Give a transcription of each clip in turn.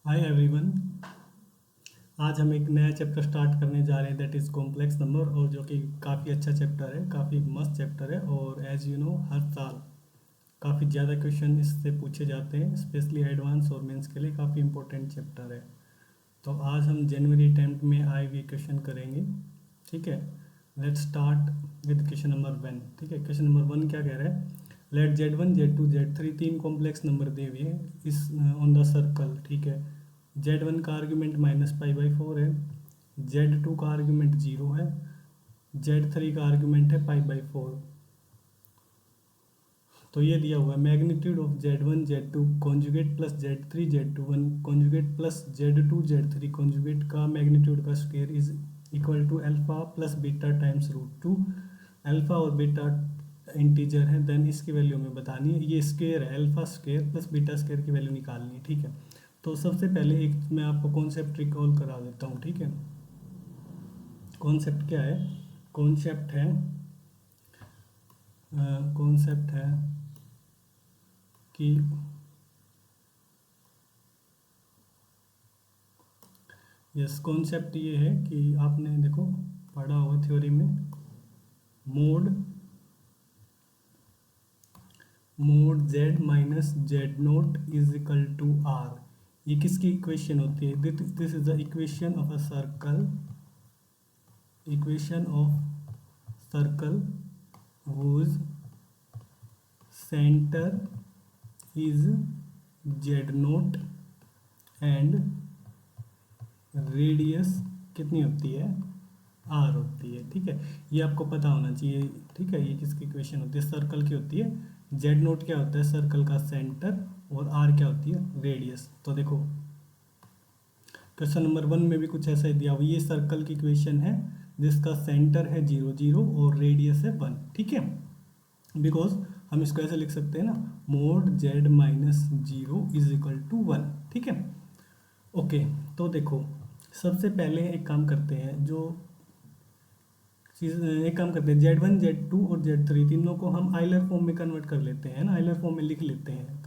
Hi everyone. आज हम एक नया चैप्टर स्टार्ट करने जा रहे हैं, दैट इज़ कॉम्प्लेक्स नंबर, और जो कि काफ़ी अच्छा चैप्टर है, काफ़ी मस्त चैप्टर है। और एज यू नो हर साल काफ़ी ज़्यादा क्वेश्चन इससे पूछे जाते हैं, स्पेशली एडवांस और मेंस के लिए काफ़ी इंपॉर्टेंट चैप्टर है। तो आज हम जनवरी अटेम्प्ट में आए हुए क्वेश्चन करेंगे। ठीक है, let's start with question number 1। ठीक है, क्वेश्चन नंबर 1 क्या कह रहा है? लेट Z1 Z2 Z3 तीन कॉम्प्लेक्स नंबर दिए हुए हैं इस ऑन द सर्कल। ठीक है, Z1 का आर्ग्यूमेंट -π/4 है, Z2 का आर्ग्यूमेंट 0 है, Z3 का आर्ग्यूमेंट है π/4। तो ये दिया हुआ है magnitude of Z1 Z2 conjugate plus Z3 Z2 conjugate plus Z2 Z3 conjugate का मैग्नीट्यूड का square is equal to alpha plus beta times √2। Alpha और बीटा इंटीजर है, देन इसकी वैल्यू हमें बतानी है। ये स्क्वायर है, alpha square plus beta square की वैल्यू निकालनी है। ठीक है, तो सबसे पहले एक मैं आपको कॉन्सेप्ट रिकॉल करा देता हूँ। ठीक है, कॉन्सेप्ट क्या है? कॉन्सेप्ट है कॉन्सेप्ट है कि यस, कॉन्सेप्ट ये है कि आपने देखो पढ़ा होगा थ्योरी में, mod Z minus z naught is equal to r. ये किसकी इक्वेशन होती है? This is the equation of a circle, equation of circle whose centre is z naught and radius कितनी होती है? आर होती है। ठीक है, ये आपको पता होना चाहिए। ठीक है, ये किसकी इक्वेशन होती है? सर्कल की होती है। जेड नोट क्या होता है? सर्कल का सेंटर, और आर क्या होती है? रेडियस। तो देखो क्वेश्चन नंबर 1 में भी कुछ ऐसा ही दिया हुआ। ये सर्कल की इक्वेशन है जिसका सेंटर है 0 0 और रेडियस है 1। ठीक है, बिकॉज हम इसको ऐसे लिख सकते हैं ना, mod Z minus 0 is equal to 1। ठीक है, ओके। तो देखो सबसे पहले एक काम करते हैं, एक काम करते हैं, Z1 Z2 और Z3 तीनों को हम आइलर फॉर्म में कन्वर्ट कर लेते हैं ना, आइलर फॉर्म में लिख लेते हैं,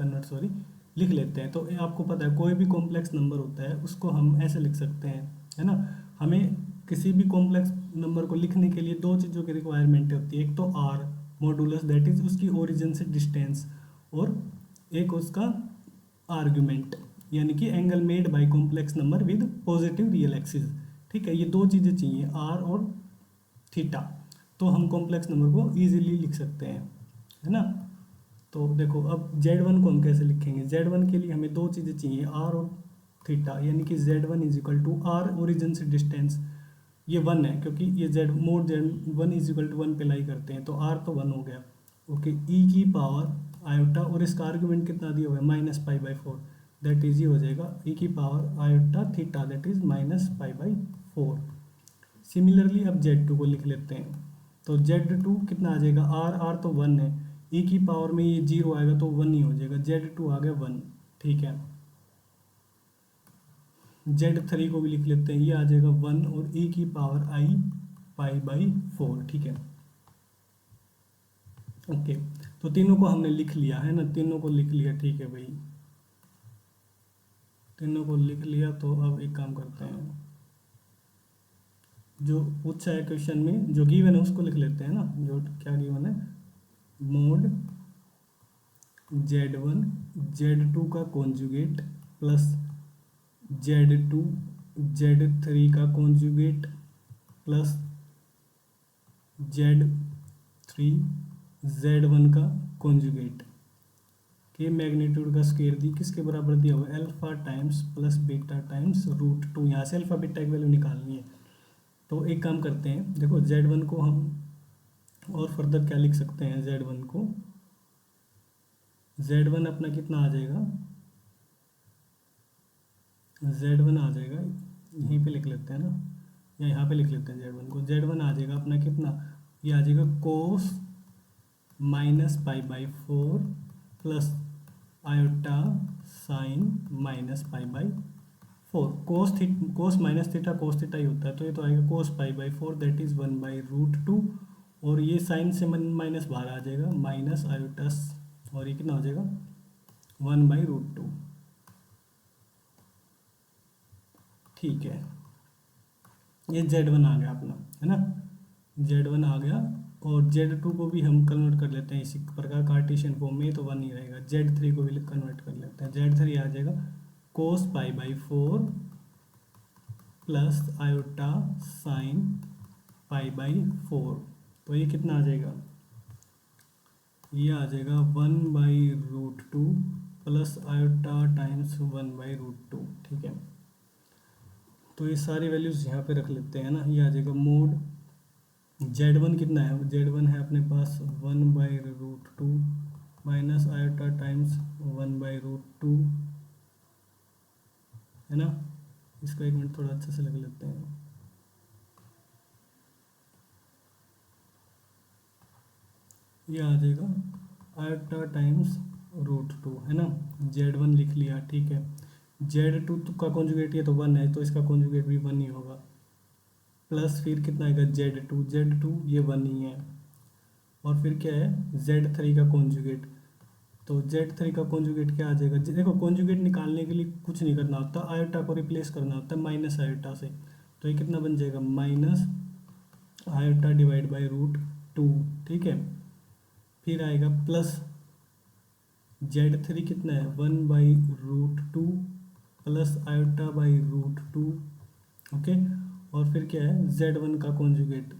लिख लेते हैं। तो आपको पता है कोई भी कॉम्प्लेक्स नंबर होता है उसको हम ऐसे लिख सकते हैं, है ना। हमें किसी भी कॉम्प्लेक्स नंबर को लिखने के लिए दो चीज़ों की रिक्वायरमेंट होती है। एक तो आर मॉडुलस, दैट इज उसकी ओरिजिन से डिस्टेंस, और एक उसका आर्ग्यूमेंट, यानी कि angle made by complex number with positive real axis. ठीक है, ये दो चीज़ें चाहिए, आर और थीटा। तो हम कॉम्प्लेक्स नंबर को इजीली लिख सकते हैं, है ना। तो देखो अब Z1 को हम कैसे लिखेंगे? Z1 के लिए हमें दो चीज़ें चाहिए, आर और थीटा, यानी कि Z1 is equal to r origin से डिस्टेंस, ये 1 है क्योंकि ये Z1 इज इक्वल टू 1 पे लाई करते हैं, तो आर तो 1 हो गया। ओके, ई की पावर आयोटा, और इसका आर्ग्यूमेंट कितना दिया हुआ है? -π/4, दैट इज ये हो जाएगा ई की power iota theta, that is -π/4। Similarly अब Z2 को लिख लेते हैं, तो Z2 कितना आ जाएगा? आर तो 1 है, ई की पावर में ये 0 आएगा तो 1 ही हो जाएगा, Z2 आ गया 1। ठीक है, Z3 को भी लिख लेते हैं, ये आ जाएगा 1 और ई की पावर आई π/4। ठीक है, ओके। तो तीनों को हमने लिख लिया है ना, तीनों को लिख लिया। ठीक है भाई, तीनों को लिख लिया। तो अब एक काम करते हैं, जो पूछा है क्वेश्चन में, जो गिवन है उसको लिख लेते हैं ना। जो क्या गिवन है? मोड Z1 Z2 का कॉन्जुगेट प्लस Z2 Z3 का कॉन्जुगेट प्लस Z3 Z1 का कॉन्जुगेट के मैग्नीट्यूड का स्क्वायर दी किसके बराबर दिया हुआ है? Alpha times plus beta times √2। यहाँ से अल्फा बीटा की वैल्यू निकालनी है। तो एक काम करते हैं, देखो Z1 को हम और फर्दर क्या लिख सकते हैं? Z1 को, Z1 अपना कितना आ जाएगा? Z1 आ जाएगा, यहीं पे लिख लेते हैं ना, या यहाँ पे लिख लेते हैं Z1 को। Z1 आ जाएगा अपना कितना? ये आ जाएगा cos -π/4 plus iota sine -π/4। Cos minus theta cos theta ही होता है, तो ये तो आएगा कोस π/4, दैट इज 1/√2। और ये साइन से माइनस बाहर आ जाएगा, माइनस आयोटा, और ये कितना हो जाएगा? 1/√2। ठीक है, ये Z1 आ गया अपना, है ना, Z1 आ गया। और Z2 को भी हम कन्वर्ट कर लेते हैं इसी प्रकार कार्टेशियन फॉर्म में, तो 1 ही रहेगा। Z3 को भी कन्वर्ट कर लेते हैं, Z3 आ जाएगा cos π/4 प्लस आयोटा साइन π/4। तो ये कितना आ जाएगा, ये आ जाएगा 1/√2 प्लस आयोटा टाइम्स 1/√2। ठीक है, तो ये सारी वैल्यूज़ यहाँ पे रख लेते हैं ना। ये आ जाएगा मोड Z1 कितना है, Z1 है अपने पास 1/√2 माइनस आयोटा टाइम्स 1/√2, है ना। इसको एक मिनट थोड़ा अच्छे से लग लेते हैं। ये आ जाएगा आयोटा टाइम्स √2, है ना। Z1 लिख लिया, ठीक है। Z2 का कॉन्जुगेट ये तो 1 है, तो इसका कॉन्जुगेट भी 1 ही होगा। प्लस फिर कितना आएगा Z2 ये 1 ही है। और फिर क्या है Z3 का कॉन्जुगेट, तो Z3 का कॉन्जुगेट क्या आ जाएगा। देखो कॉन्जुगेट निकालने के लिए कुछ नहीं करना होता, आयोटा को रिप्लेस करना होता है माइनस आयोटा से। तो ये कितना बन जाएगा, माइनस आयोटा डिवाइड बाई √2। ठीक है, फिर आएगा प्लस Z3 कितना है 1/√2 प्लस आयोटा बाई √2। ओके, और फिर क्या है Z1 का कॉन्जुगेट,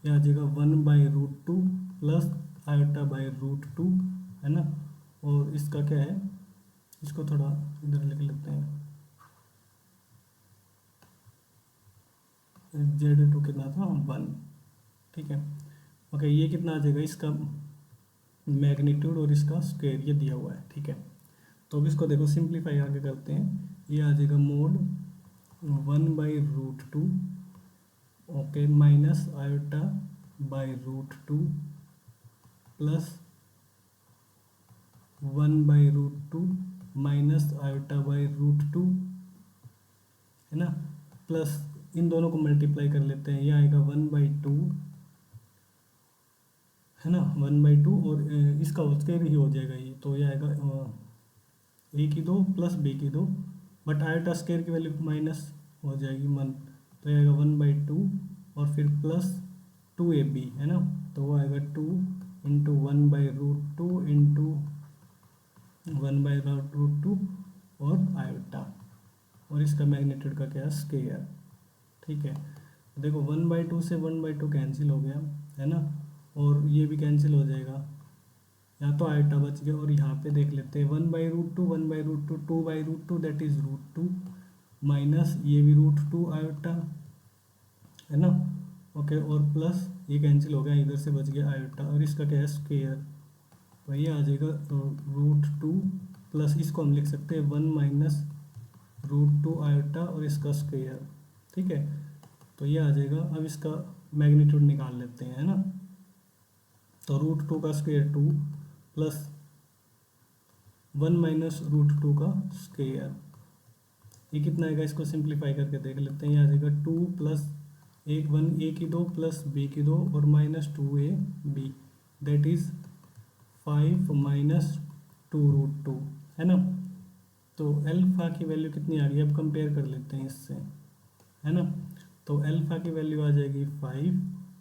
यह आ जाएगा 1/√2 प्लस आयोटा बाई √2, है ना। और इसका क्या है, इसको थोड़ा इधर लिख लेते हैं। Z2 कितना था 1, ठीक है। ओके, ये कितना आ जाएगा, इसका मैग्नीट्यूड और इसका स्क्वायर ये दिया हुआ है, ठीक है। तो अब इसको देखो सिंप्लीफाई आगे करते हैं। ये आ जाएगा mode 1/√2, okay, minus iota by √2 plus 1/√2 minus iota by √2, है ना। प्लस इन दोनों को मल्टीप्लाई कर लेते हैं, ये आएगा 1/2, है ना, 1/2। और इसका स्क्वायर ही हो जाएगा ये, तो ये आएगा a की 2 प्लस b की 2, बट आयोटा स्क्वायर की वैल्यू माइनस हो जाएगी 1, तो ये आएगा 1/2 और फिर प्लस 2ab, है ना। तो वो आएगा 2 इंटू 1/√2 इंटू 1/√2 और आयोटा, और इसका मैग्नीट्यूड का क्या स्क्वायर, ठीक है। देखो 1/2 से 1/2 कैंसिल हो गया, है ना, और ये भी कैंसिल हो जाएगा, यहाँ तो आयोटा बच गया। और यहाँ पे देख लेते हैं 1/√2 1/√2 2/√2 दैट इज √2 माइनस ये भी √2 आयोटा, है ना। ओके, और प्लस ये कैंसिल हो गया, इधर से बच गया आयोटा, और इसका क्या है स्क्वायर, तो ये आ जाएगा √2 प्लस इसको हम लिख सकते हैं 1 माइनस √2 आयोटा और इसका स्क्वायर, ठीक है। तो ये आ जाएगा, अब इसका मैग्नीट्यूड निकाल लेते हैं, है ना। तो √2 का स्क्वायर 2 प्लस 1 माइनस √2 का स्क्वायर, ये कितना आएगा, इसको सिंप्लीफाई करके देख लेते हैं। ये आ जाएगा 2 प्लस 1 a की 2 प्लस b की 2 और minus 2ab that is 5 minus 2√2, है ना। तो अल्फा की वैल्यू कितनी आ रही है, अब कंपेयर कर लेते हैं इससे, है ना। तो अल्फा की वैल्यू आ जाएगी 5,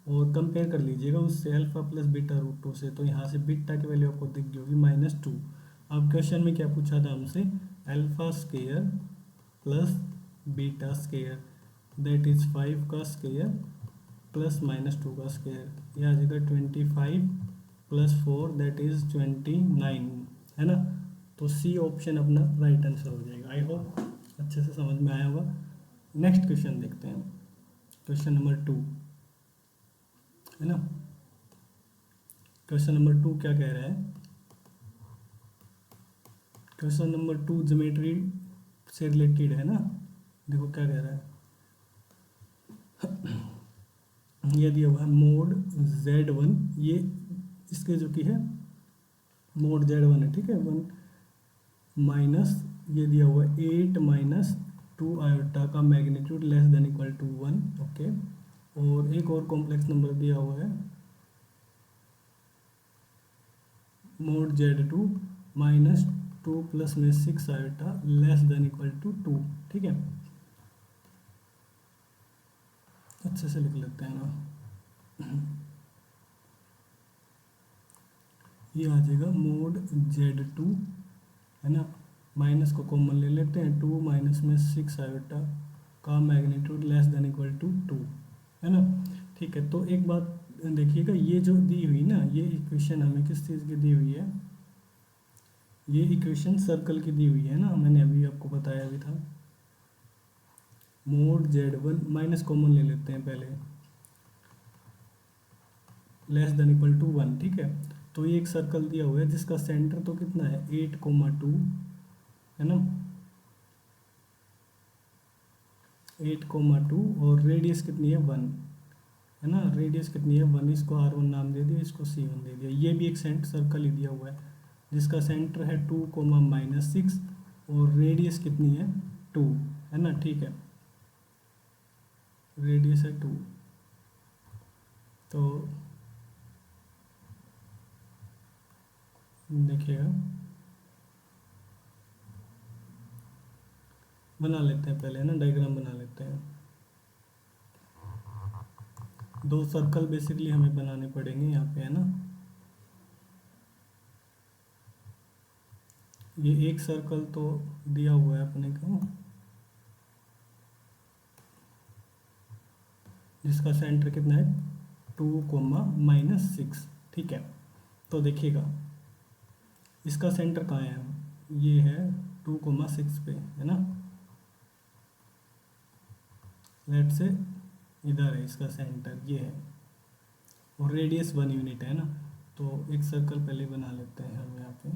और कंपेयर कर लीजिएगा उससे अल्फा प्लस बीटा √2 से, तो यहाँ से बीटा की वैल्यू आपको दिख गई होगी -2। अब क्वेश्चन में क्या पूछा था हमसे, alpha square plus beta square that is 5 का स्क्वायर प्लस -2 का स्क्वायर, यह आ जाएगा 25 प्लस 4 दैट इज 29, है ना। तो सी ऑप्शन अपना राइट आंसर हो जाएगा। आई होप अच्छे से समझ में आया होगा। नेक्स्ट क्वेश्चन देखते हैं, क्वेश्चन नंबर 2, है ना। क्वेश्चन नंबर 2 क्या कह रहा है, क्वेश्चन नंबर 2 ज्योमेट्री से रिलेटेड है ना। देखो क्या कह रहा है, ये दिया हुआ है मोड Z1, ये इसके जो की है मोड Z1 है, ठीक है। 1 माइनस ये दिया हुआ है 8 माइनस 2 आयोटा का magnitude less than equal to 1, okay. और एक और कॉम्प्लेक्स नंबर दिया हुआ है मोड Z2 माइनस 2 प्लस में 6 iota less than equal to 2, ठीक है। अच्छे से लिख लेते हैं ना। ये आ जाएगा मोड Z2, है ना, माइनस को कॉमन ले लेते हैं, 2 माइनस में 6 आयोटा का magnitude less than equal to 2, है ना। ठीक है, तो एक बात देखिएगा, ये जो दी हुई ना, ये इक्वेशन हमें किस चीज़ की दी हुई है, ये इक्वेशन सर्कल की दी हुई है ना, मैंने अभी आपको बताया भी था। मोड Z1 माइनस कॉमन ले लेते हैं पहले, लेस देन इक्वल टू 1, ठीक है। तो ये एक सर्कल दिया हुआ है जिसका सेंटर तो कितना है 8,2, है ना, 8,2, और रेडियस कितनी है 1, है ना, रेडियस कितनी है 1, इसको R1 नाम दे दिया, इसको C1 दे दिया। ये भी एक सर्कल ही दिया हुआ है जिसका सेंटर है 2,-6 और रेडियस कितनी है 2, है ना, ठीक है, रेडियस है 2। तो देखिएगा, बना लेते हैं पहले, है ना, डायग्राम बना लेते हैं। दो सर्कल बेसिकली हमें बनाने पड़ेंगे यहाँ पे, है ना। ये एक सर्कल तो दिया हुआ है अपने को, जिसका सेंटर कितना है 2,-6, ठीक है। तो देखिएगा इसका सेंटर कहाँ है, ये है 2,6 पे, है ना, लेट से इधर है इसका सेंटर, ये है, और रेडियस 1 यूनिट है ना। तो एक सर्कल पहले बना लेते हैं हम यहाँ पे।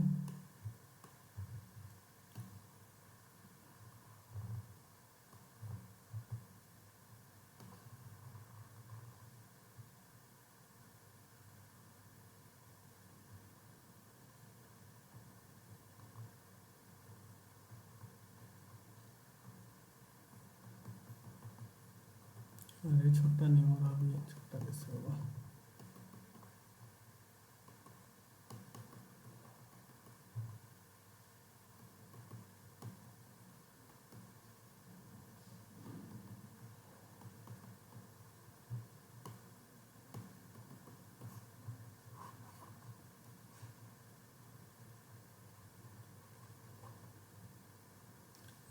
अरे छोटा नहीं हो रहा अभी, छोटा कैसे होगा।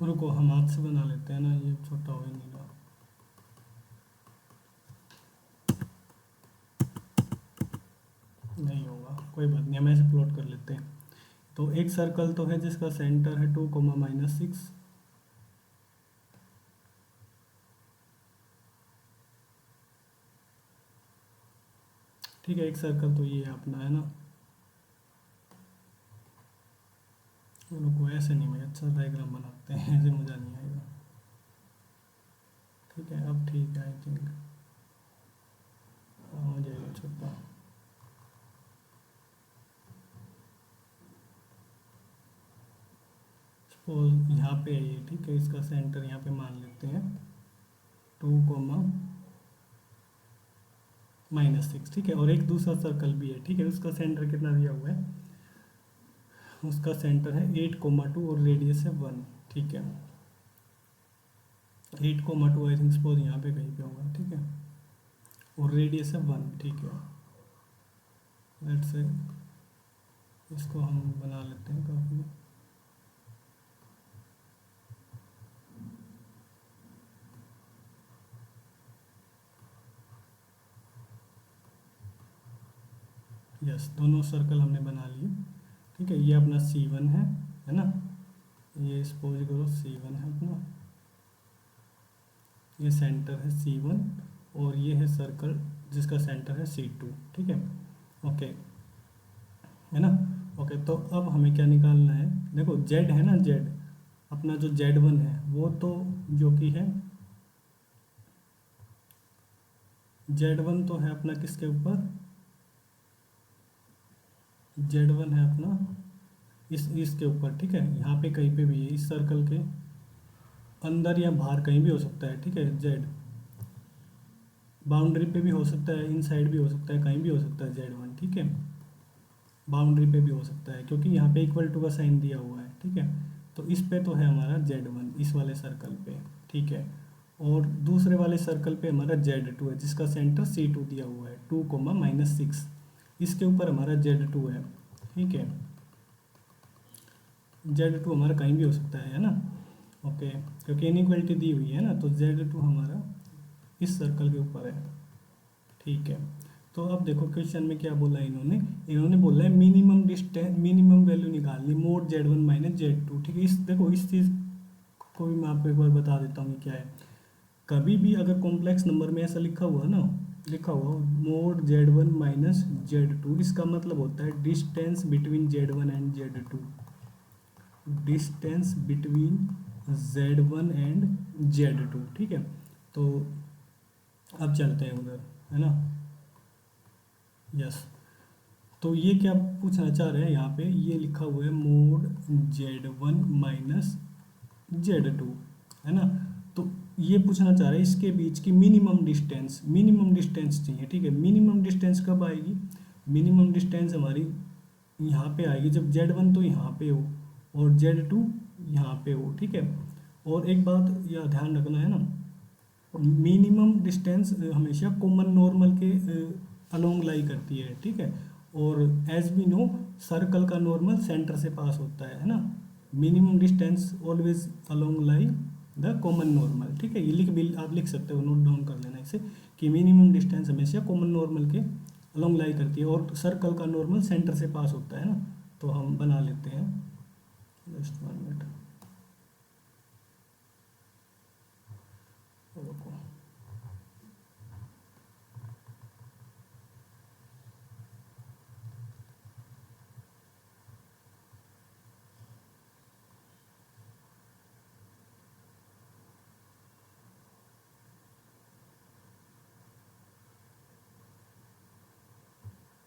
रुको, हम हाथ से बना लेते हैं ना, ये छोटा हो ही नहीं रहा। नहीं होगा, कोई बात नहीं, हम ऐसे प्लॉट कर लेते हैं। तो एक सर्कल तो है जिसका सेंटर है 2,-6, ठीक है, एक सर्कल तो ये है अपना, है ना। रुको, ऐसे नहीं, मैं अच्छा डायग्राम बनाते हैं, ऐसे मज़ा नहीं आएगा। ठीक है, अब ठीक है, आई थिंक हो जाएगा छोटा। सपोज यहाँ पे है ये, ठीक है, इसका सेंटर यहाँ पे मान लेते हैं 2,-6, ठीक है। और एक दूसरा सर्कल भी है, ठीक है, उसका सेंटर कितना दिया हुआ है, उसका सेंटर है 8,2 और रेडियस है 1, ठीक है, 8,2 आई थिंक सपोज यहाँ पे कहीं पे होगा, ठीक है, और रेडियस है 1, ठीक है। लेट्स से इसको हम बना लेते हैं काफ़ी। यस, दोनों सर्कल हमने बना लिए, ठीक है। ये अपना C1 है ना, ये सपोज करो C1 है अपना, ये सेंटर है C1, और ये है सर्कल जिसका सेंटर है C2, ठीक है, ओके, है ना। ओके, तो अब हमें क्या निकालना है, देखो Z है ना, Z अपना जो Z1 है वो तो जो कि है Z1 तो है अपना किसके ऊपर, Z1 है अपना इसके ऊपर, ठीक है, यहाँ पे कहीं पे भी है, इस सर्कल के अंदर या बाहर कहीं भी हो सकता है, ठीक है। Z बाउंड्री पे भी हो सकता है, इनसाइड भी हो सकता है, कहीं भी हो सकता है Z1, ठीक है, बाउंड्री पे भी हो सकता है क्योंकि यहाँ पे इक्वल टू का साइन दिया हुआ है, ठीक है। तो इस पे तो है हमारा Z1, इस वाले सर्कल पे, ठीक है। और दूसरे वाले सर्कल पे हमारा Z2 है जिसका सेंटर C2 दिया हुआ है 2, -6। इसके ऊपर हमारा Z2 है, ठीक है। Z2 हमारा कहीं भी हो सकता है ना, ओके, क्योंकि इनइक्वालिटी दी हुई है ना, तो Z2 हमारा इस सर्कल के ऊपर है, ठीक है। तो अब देखो क्वेश्चन में क्या बोला है इन्होंने बोला है मिनिमम डिस्टेंस, मिनिमम वैल्यू निकालनी मोड Z1 - Z2, ठीक है। इस देखो इस चीज़ को भी मैं आपको एक बार बता देता हूँ कि क्या है। कभी भी अगर कॉम्प्लेक्स नंबर में ऐसा लिखा हुआ ना, लिखा हुआ मोड Z1 - Z2, इसका मतलब होता है distance between Z1 and Z2, distance between Z1 and Z2, ठीक है। तो अब चलते हैं उधर, है ना, यस। तो ये क्या पूछना चाह रहे हैं यहाँ पे, ये लिखा हुआ है मोड Z1 - Z2, है ना। तो ये पूछना चाह रहे हैं इसके बीच की मिनिमम डिस्टेंस, मिनिमम डिस्टेंस चाहिए, ठीक है। मिनिमम डिस्टेंस कब आएगी, मिनिमम डिस्टेंस हमारी यहाँ पे आएगी जब Z1 तो यहाँ पे हो और Z2 यहाँ पे हो, ठीक है। और एक बात यह ध्यान रखना है ना, मिनिमम डिस्टेंस हमेशा कॉमन नॉर्मल के अलोंग लाई करती है, ठीक है। और एज वी नो सर्कल का नॉर्मल सेंटर से पास होता है ना। Minimum distance always along lie the common normal, ठीक है। ये आप लिख सकते हो, नोट डाउन कर लेना इसे, कि मिनिमम डिस्टेंस हमेशा कॉमन नॉर्मल के अलोंग लाई करती है और सर्कल का नॉर्मल सेंटर से पास होता है ना। तो हम बना लेते हैं, जस्ट 1 मिनट, रुको।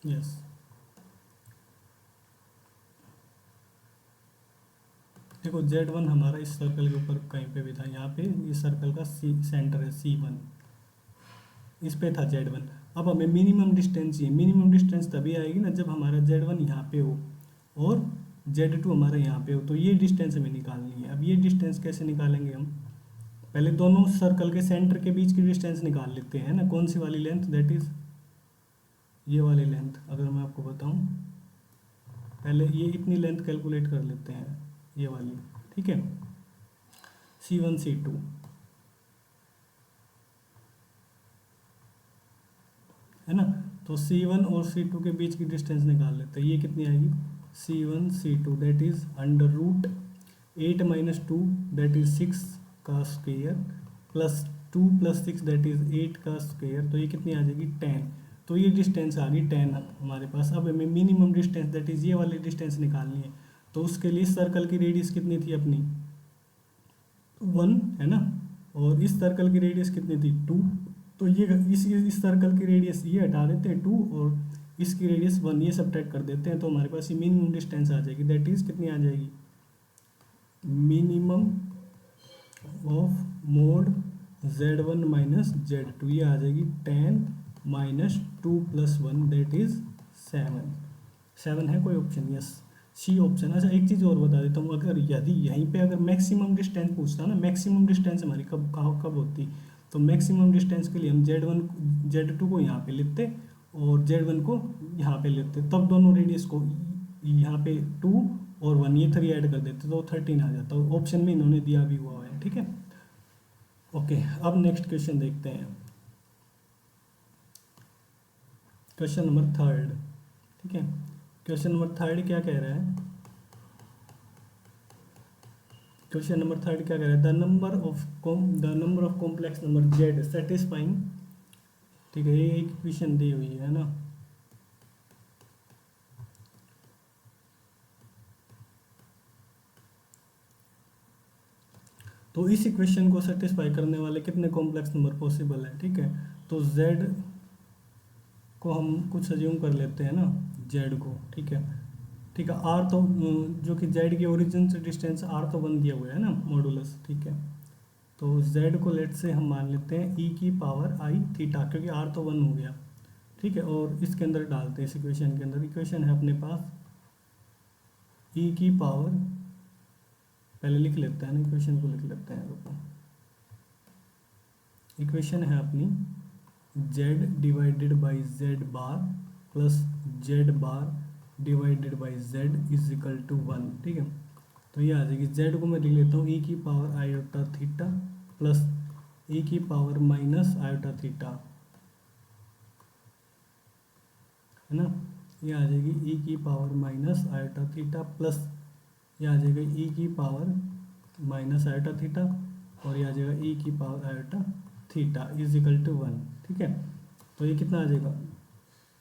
यस, देखो Z1 हमारा इस सर्कल के ऊपर कहीं पे भी था, यहाँ पे इस सर्कल का सेंटर है C1, इस पे था Z1। अब हमें मिनिमम डिस्टेंस चाहिए, मिनिमम डिस्टेंस तभी आएगी ना जब हमारा Z1 यहाँ पे हो और Z2 हमारा यहाँ पे हो, तो ये डिस्टेंस हमें निकालनी है। अब ये डिस्टेंस कैसे निकालेंगे हम, पहले दोनों सर्कल के सेंटर के बीच की डिस्टेंस निकाल लेते हैं ना। कौन सी वाली लेंथ, दैट इज ये वाली लेंथ। अगर मैं आपको बताऊँ, पहले ये इतनी लेंथ कैलकुलेट कर लेते हैं, ये वाली, ठीक है, C1 C2, है ना। तो C1 और C2 के बीच की डिस्टेंस निकाल लेते हैं, ये कितनी आएगी, C1 C2 that is √8 - 2 that is 6 का स्क्वेयर प्लस 2 + 6 दैट इज 8 का स्क्वेयर, तो ये कितनी आ जाएगी 10। तो ये डिस्टेंस आ गई 10 हमारे पास। अब हमें मिनिमम डिस्टेंस दैट इज ये वाली डिस्टेंस निकालनी है। तो उसके लिए सर्कल की रेडियस कितनी थी अपनी 1, है ना, और इस सर्कल की रेडियस कितनी थी 2। तो ये इस सर्कल की रेडियस ये हटा देते हैं 2 और इसकी रेडियस 1, ये सब्ट्रैक्ट कर देते हैं, तो हमारे पास ये मिनिमम डिस्टेंस आ जाएगी, दैट इज कितनी आ जाएगी, minimum of mode Z1 - Z2, ये आ जाएगी 10 - 2 + 1 दैट इज 7। 7 है कोई ऑप्शन, यस, सी ऑप्शन। अच्छा एक चीज़ और बता देता हूँ, अगर यदि यहीं पे अगर मैक्सिमम डिस्टेंस पूछता ना, मैक्सिमम डिस्टेंस हमारी कब कब होती, तो मैक्सिमम डिस्टेंस के लिए हम Z1 Z2 को यहाँ पे लेते और Z1 को यहाँ पे लेते, तब दोनों रेडियस को यहाँ पे 2 और 1 ये 3 ऐड कर देते तो 13 आ जाता। ऑप्शन में इन्होंने दिया भी हुआ है, ठीक है। ओके, अब नेक्स्ट क्वेश्चन देखते हैं, क्वेश्चन नंबर 3, ठीक है। क्वेश्चन नंबर 3 क्या कह रहा है, क्वेश्चन नंबर 3 क्या कह रहा है, the number of complex number Z satisfying, ठीक है, ये एक इक्वेशन दी हुई है ना। तो इस इक्वेशन को सेटिस्फाई करने वाले कितने कॉम्प्लेक्स नंबर पॉसिबल है, ठीक है। तो Z को हम कुछ अज्यूम कर लेते हैं ना, Z को, ठीक है, ठीक है। R तो जो कि Z की ओरिजिन से डिस्टेंस R तो 1 दिया हुआ है ना, मॉडुलस, ठीक है। तो Z को लेट से हम मान लेते हैं e⁻I θ, क्योंकि R तो 1 हो गया, ठीक है। और इसके अंदर डालते हैं, इस इक्वेशन के अंदर, इक्वेशन है अपने पास e⁻, पहले लिख लेते हैं ना, इक्वेशन को लिख लेते हैं, रुको, इक्वेशन है अपनी z divided by z bar plus z bar divided by z is equal to 1, ठीक है। तो ये आ जाएगी, z को मैं लिख लेता हूँ e की power iota theta plus e की पावर माइनस आयोटा थीटा, है ना। ये आ जाएगी e की power minus iota theta plus ये आ जाएगा e की पावर माइनस आयोटा थीटा और ये आ जाएगा e की power iota theta is equal to 1, ठीक है। तो ये कितना आ जाएगा,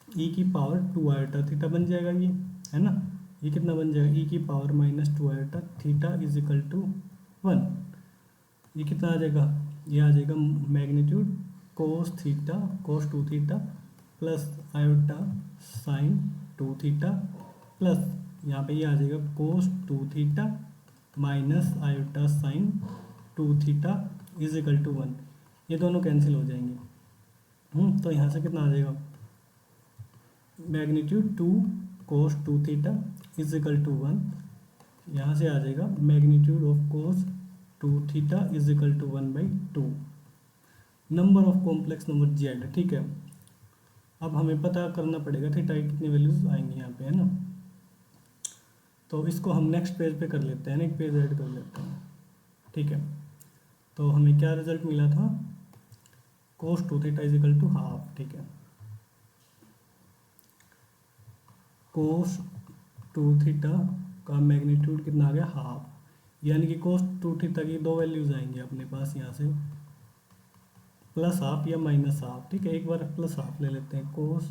e की पावर 2 आयोटा थीटा बन जाएगा ये, है ना। ये कितना बन जाएगा, e की power minus 2 iota theta is equal to 1। ये कितना आ जाएगा, ये आ जाएगा magnitude cos theta cos 2 theta plus iota sine 2 theta plus यहाँ पे ये आ जाएगा cos 2 theta minus iota sine 2 theta is equal to 1। ये दोनों कैंसिल हो जाएंगे। तो यहाँ से कितना आ जाएगा, magnitude 2 cos 2 theta is equal to 1। यहाँ से आ जाएगा magnitude of cos 2 theta is equal to 1/2। Number of complex number z, ठीक है। अब हमें पता करना पड़ेगा थीटा की कितनी वैल्यूज आएंगी यहाँ पे, है ना। तो इसको हम नेक्स्ट पेज पे कर लेते हैं ना, एक पेज ऐड कर लेते हैं, ठीक है। तो हमें क्या रिजल्ट मिला था, cos 2 theta is equal to half, ठीक है। कोस 2 थीटा का मैग्नीट्यूड कितना आ गया, हाफ, यानी कि कोस 2 थीटा की दो वैल्यूज आएंगी अपने पास यहाँ से, प्लस हाफ या माइनस हाफ, ठीक है। एक बार प्लस हाफ ले लेते हैं, cos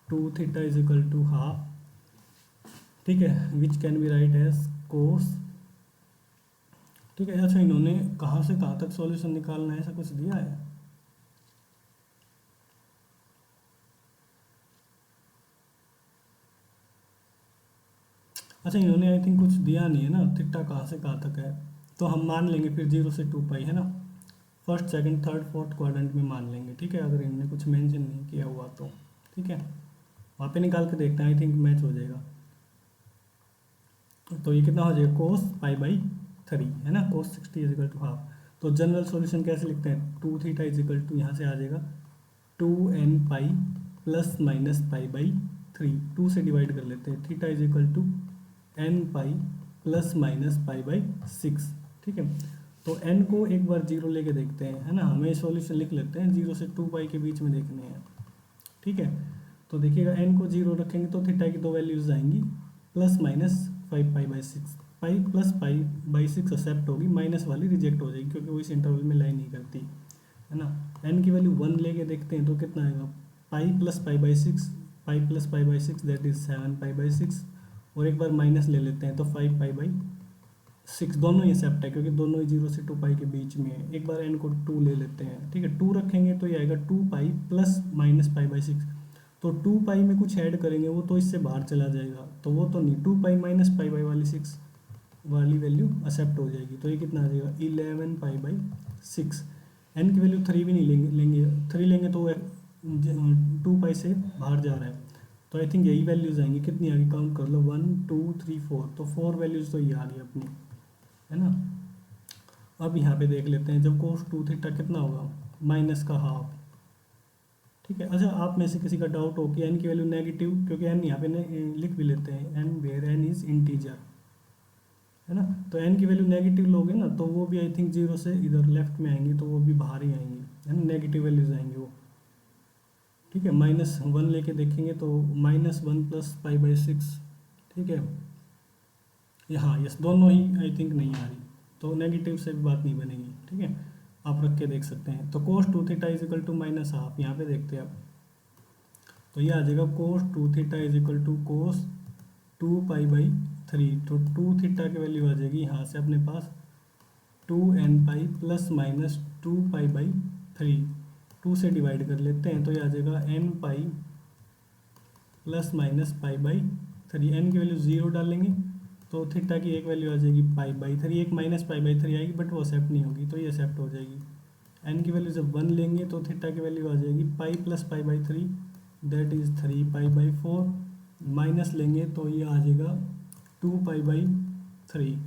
2 theta is equal to half, ठीक है, which can be write as cos, ठीक है। अच्छा, इन्होंने कहाँ से कहाँ तक सॉल्यूशन निकालना है ऐसा कुछ दिया है, अच्छा इन्होंने आई थिंक कुछ दिया नहीं है ना, थीटा कहाँ से कहाँ तक है। तो हम मान लेंगे फिर 0 से 2 पाई, है ना, first second third fourth quadrant में मान लेंगे, ठीक है। अगर इन्होंने कुछ मेंशन नहीं किया हुआ तो, ठीक है, वहाँ पे निकाल के देखते हैं, आई थिंक मैच हो जाएगा। तो ये कितना हो जाएगा, कोस π/3, है ना, कोस 60 इज इक्वल टू हाफ। तो जनरल सॉल्यूशन कैसे लिखते हैं, 2 थीटा इज इक्वल टू, यहाँ से आ जाएगा 2n पाई प्लस माइनस π/3, 2 से डिवाइड कर लेते हैं, theta is equal to n pi plus minus π/6, ठीक है। तो n को एक बार 0 लेके देखते हैं, है ना, हमें सॉल्यूशन लिख लेते हैं 0 से 2 पाई के बीच में देखने हैं, ठीक है। तो देखिएगा n को 0 रखेंगे तो थीटा की दो वैल्यूज आएंगी, plus minus 5π/6, pi plus π/6 accept होगी, माइनस वाली रिजेक्ट हो जाएगी क्योंकि वो इस इंटरवल में लाई नहीं करती, है ना। n की वैल्यू 1 लेके देखते हैं तो कितना आएगा, पाई प्लस π/6 दैट इज 7π/6, और एक बार माइनस ले लेते हैं तो 5π/6, दोनों ही एक्सेप्ट है क्योंकि दोनों ही 0 से 2 पाई के बीच में है। एक बार n को 2 ले लेते हैं, ठीक है, 2 रखेंगे तो ये आएगा 2 पाई प्लस माइनस π/6, तो 2 पाई में कुछ ऐड करेंगे वो तो इससे बाहर चला जाएगा, तो वो तो नहीं, 2 पाई माइनस π/6 वाली वैल्यू एक्सेप्ट हो जाएगी। तो ये कितना आ जाएगा, 11π/6। n की वैल्यू 3 भी नहीं लेंगे 3 लेंगे तो 2 पाई से बाहर जा रहा है, तो आई थिंक यही वैल्यूज आएंगी, कितनी आ गई, काउंट कर लो, 1 2 3 4, तो 4 वैल्यूज तो ये आ गई अपनी, है ना। अब यहाँ पे देख लेते हैं, जब कोस 2 थीटा कितना होगा, माइनस का हाफ, ठीक है। अच्छा, आप में से किसी का डाउट हो कि n की वैल्यू नेगेटिव, क्योंकि n यहाँ पे लिख भी लेते हैं, n where n is integer, है ना, तो n की वैल्यू नेगेटिव लोगे ना तो वो भी आई थिंक 0 से इधर लेफ्ट में आएंगी, तो वो भी बाहर ही आएंगी, है ना, नेगेटिव वैल्यूज आएंगी वो, ठीक है। -1 लेके देखेंगे तो -1 प्लस π/6, ठीक है। यहाँ यस, दोनों ही आई थिंक नहीं आ रही, तो नेगेटिव से भी बात नहीं बनेगी, ठीक है, आप रख के देख सकते हैं। तो cos 2 theta is equal to minus half, यहाँ पे देखते हैं आप, तो ये आ जाएगा cos 2 theta is equal to cos 2 π/3, तो 2 थीटा की वैल्यू आ जाएगी यहाँ से अपने पास 2n पाई प्लस माइनस 2 π/3, 2 से डिवाइड कर लेते हैं तो ये आ जाएगा n pi plus minus π/3, n की वैल्यू 0 डालेंगे तो थीटा की एक वैल्यू आ जाएगी π/3, एक माइनस π/3 आएगी बट वो एक्सेप्ट नहीं होगी, तो ये एक्सेप्ट हो जाएगी। n की वैल्यू जब 1 लेंगे तो थीटा की वैल्यू आ जाएगी pi plus π/3 that is 3π/4, minus लेंगे तो ये आ जाएगा 2π/3,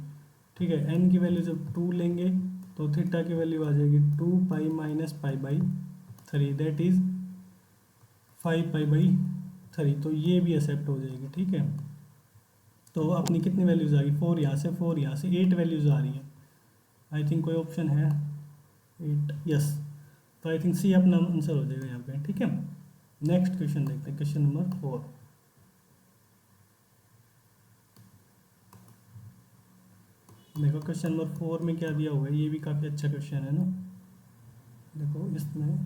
ठीक है। n की वैल्यू जब 2 लेंगे तो थीटा की वैल्यू आ जाएगी 2 pi minus pi by 3, that is 5 pi by 3। तो ये भी एक्सेप्ट हो जाएगी, ठीक है। तो अपनी कितनी वैल्यूज आ गई, 4 यहाँ से, 4 यहाँ से, 8 वैल्यूज आ रही हैं। आई थिंक कोई ऑप्शन है 8, यस। तो आई थिंक सी अपना आंसर हो जाएगा यहाँ पे, ठीक है। नेक्स्ट क्वेश्चन देखते हैं, क्वेश्चन नंबर 4। देखो क्वेश्चन नंबर 4 में क्या दिया हुआ है, ये भी काफ़ी अच्छा क्वेश्चन है ना। देखो इसमें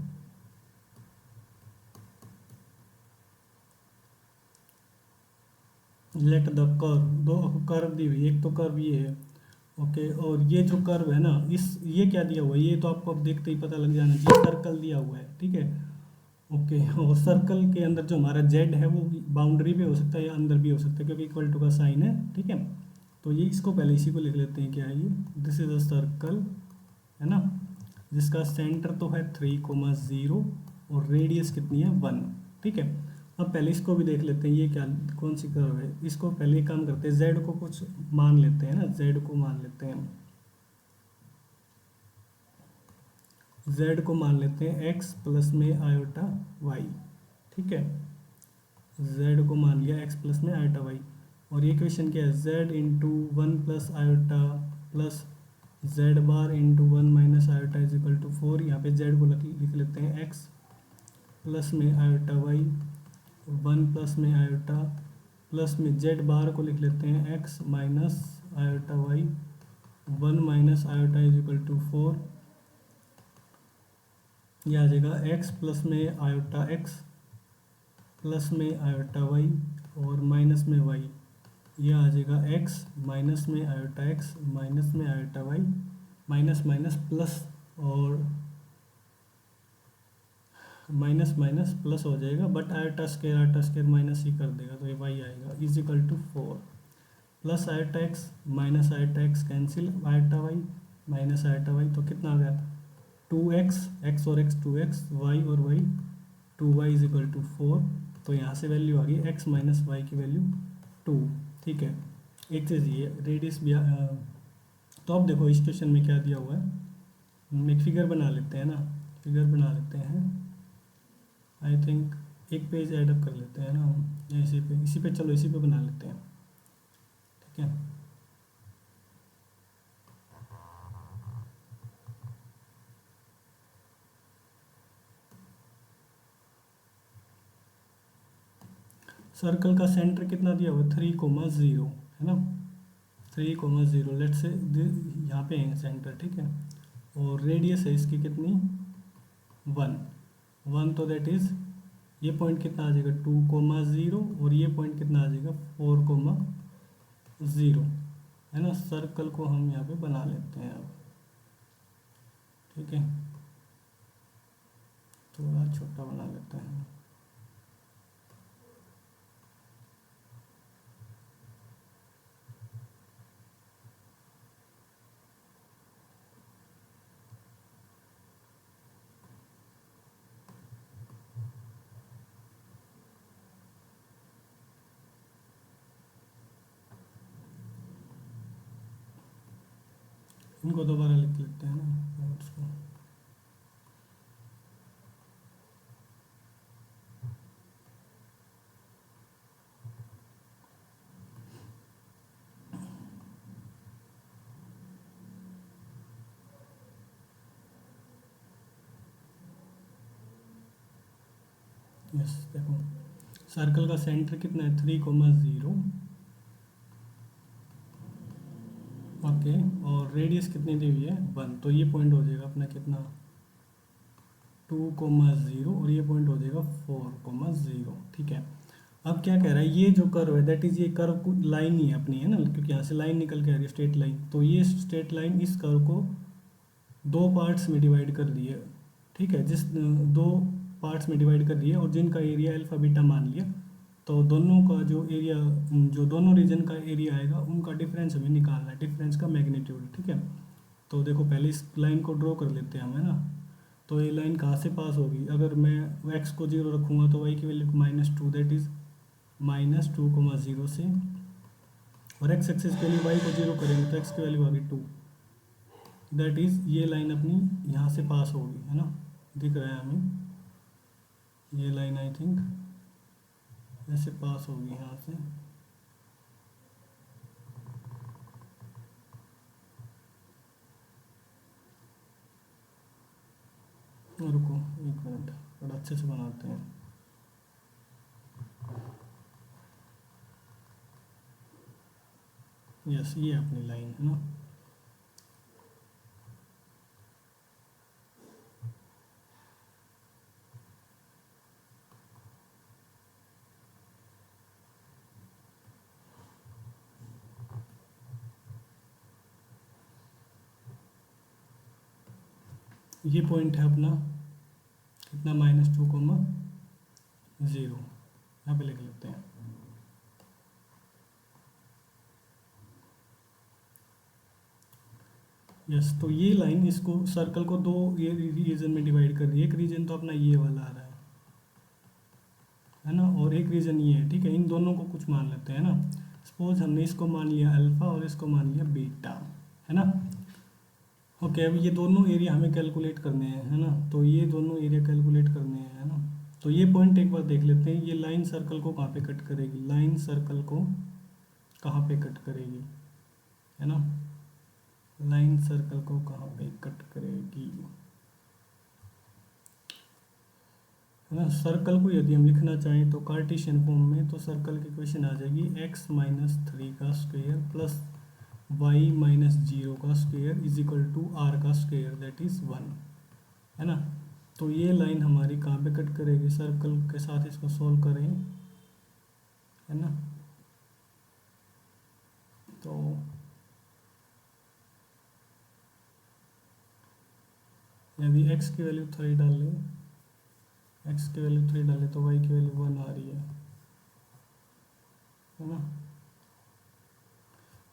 लेट द कर्व, दो कर्व दी हुई, एक तो कर्व ये है, ओके, और ये जो कर्व है ना, इस ये क्या दिया हुआ है, ये तो आपको अब देखते ही पता लग जाना चाहिए, सर्कल दिया हुआ है, ठीक है। ओके, और सर्कल के अंदर जो हमारा जेड है वो बाउंड्री पे हो सकता है या अंदर भी हो सकता है, क्योंकि इक्वल टू का साइन है, ठीक है। तो ये इसको पहले इसी को लिख लेते हैं, क्या है ये, दिस इज अ सर्कल, है ना, जिसका सेंटर तो है 3,0 और रेडियस कितनी है 1, ठीक है। अब पहले इसको भी देख लेते हैं, ये क्या, कौन सी कर्व है, इसको पहले एक काम करते हैं, जेड को कुछ मान लेते हैं ना, जेड को मान लेते हैं, जेड को मान लेते हैं एक्स प्लस में आयोटा वाई, ठीक है। जेड को मान लिया एक्स प्लस में आयोटा वाई, और ये क्वेश्चन क्या है, z into 1 plus iota plus z bar into 1 - iota is equal to 4। यहाँ पे जेड को लिख लेते हैं एक्स प्लस में आयोटा वाई, 1 प्लस में आयोटा प्लस में जेड बार को लिख लेते हैं x minus iota y, 1 - iota is equal to 4। यह आ जाएगा एक्स प्लस में आयोटा एक्स प्लस में आयोटा वाई और माइनस में वाई, यह आ जाएगा एक्स माइनस में आयोटा एक्स माइनस में iota y, minus minus plus, और माइनस माइनस प्लस हो जाएगा, बट आयोटा स्केयर माइनस ही कर देगा, तो ये वाई आएगा is equal to 4 plus iota x minus iota x cancel, iota y minus iota Y, तो कितना आ गया 2x, एक्स और एक्स 2x, वाई और y 2y is equal to 4। तो यहाँ से वैल्यू आ गई x माइनस वाई की वैल्यू 2, ठीक है। एक चीज़ ये रेडियस भी तो अब देखो इस क्वेश्चन में क्या दिया हुआ है, हम एक फिगर बना लेते हैं ना, फिगर बना लेते हैं, आई थिंक एक पेज ऐड अप कर लेते हैं ना हम, या इसी पे चलो, इसी पे बना लेते हैं, ठीक है। सर्कल का सेंटर कितना दिया हुआ है 3,0, है ना, 3,0, लेट से यहाँ पे है सेंटर, ठीक है। और रेडियस है इसकी कितनी 1, तो दैट इज ये पॉइंट कितना आ जाएगा 2,0 और ये पॉइंट कितना आ जाएगा 4,0, है ना। सर्कल को हम यहाँ पे बना लेते हैं अब, ठीक है, थोड़ा छोटा बना लेते हैं। इनको दोबारा लिख लेते हैं ना नोट्स को। यस, देखो सर्कल का सेंटर कितना है 3,0, ओके, और रेडियस कितनी दी हुई है 1, तो ये पॉइंट हो जाएगा अपना कितना 2,0 और ये पॉइंट हो जाएगा 4,0, ठीक है। अब क्या कह रहा है, ये जो कर्व है दैट इज ये कर्व लाइन ही है अपनी, है ना, क्योंकि यहाँ से लाइन निकल के आ रही है स्ट्रेट लाइन, तो ये स्ट्रेट लाइन इस कर्व को दो पार्ट्स में डिवाइड कर दी है, ठीक है, जिस दो पार्ट्स में डिवाइड कर दिया और जिनका एरिया अल्फा बीटा मान लिया, तो दोनों का जो एरिया, जो दोनों रीजन का एरिया आएगा उनका डिफरेंस हमें निकालना है, डिफरेंस का मैग्नीट्यूड, ठीक है। तो देखो पहले इस लाइन को ड्रॉ कर लेते हैं हम, है ना। तो ये लाइन कहाँ से पास होगी, अगर मैं एक्स को 0 रखूँगा तो वाई की वैल्यू -2, दैट इज -2,0 से, और एक्स एक्सिस के लिए वाई को 0 करेंगे तो एक्स की वैल्यू आ गई 2, दैट इज़ ये लाइन अपनी यहाँ से पास होगी, है ना, दिख रहा है हमें ये लाइन, आई थिंक ऐसे पास होगी यहाँ से। रुको एक मिनट, थोड़ा अच्छे से बनाते हैं। यस, ये अपनी लाइन है ना। ये पॉइंट है अपना कितना, -2,0, यहाँ पे लिख लेते हैं। यस, तो ये लाइन इसको सर्कल को दो ये रीजन में डिवाइड कर रही है। एक रीजन तो अपना ये वाला आ रहा है ना, और एक रीजन ये है, ठीक है। इन दोनों को कुछ मान लेते हैं ना। सपोज हमने इसको मान लिया अल्फा और इसको मान लिया बीटा, है ना। ओके, अब ये दोनों एरिया हमें कैलकुलेट करने हैं, है ना। तो ये दोनों एरिया कैलकुलेट करने हैं, है ना। तो ये पॉइंट एक बार देख लेते हैं, ये लाइन सर्कल को कहाँ पे कट करेगी, लाइन सर्कल को कहाँ पे कट करेगी, है ना। लाइन सर्कल को कहाँ पे कट करेगी, है ना। सर्कल को यदि हम लिखना चाहें तो कार्टेशियन फॉर्म में, तो सर्कल की इक्वेशन आ जाएगी x-3 का स्क्वायर प्लस y-0 का square is equal to r का स्क्वायर दैट इज 1, है ना। तो ये लाइन हमारी कहाँ पे कट करेगी, सर्कल के साथ इसको सॉल्व करें, है ना। तो यदि x की वैल्यू 3 डालें, x की वैल्यू 3 डालें तो y की वैल्यू 1 आ रही है ना।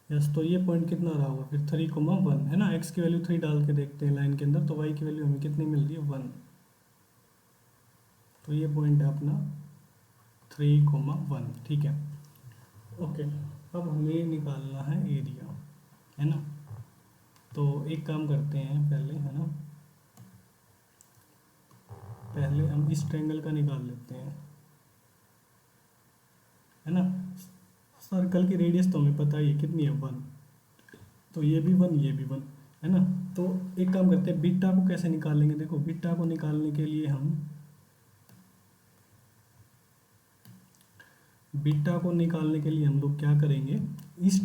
यस, तो ये पॉइंट कितना रहा होगा फिर 3,1, है ना। x की वैल्यू 3 डाल के देखते हैं लाइन के अंदर, तो y की वैल्यू हमें कितनी मिल रही है 1। तो ये पॉइंट है अपना 3,1, ठीक है। ओके, अब हमें निकालना है एरिया, है ना। तो एक काम करते हैं पहले, है ना, पहले हम इस ट्रायंगल का निकाल लेते हैं, है ना। सर्कल की रेडियस तो हमें पता ही है कितनी है 1, तो ये भी 1 ये भी 1, है ना। तो एक काम करते हैं, बीटा को कैसे निकालेंगे। देखो, बीटा को निकालने के लिए हम लोग क्या करेंगे, इस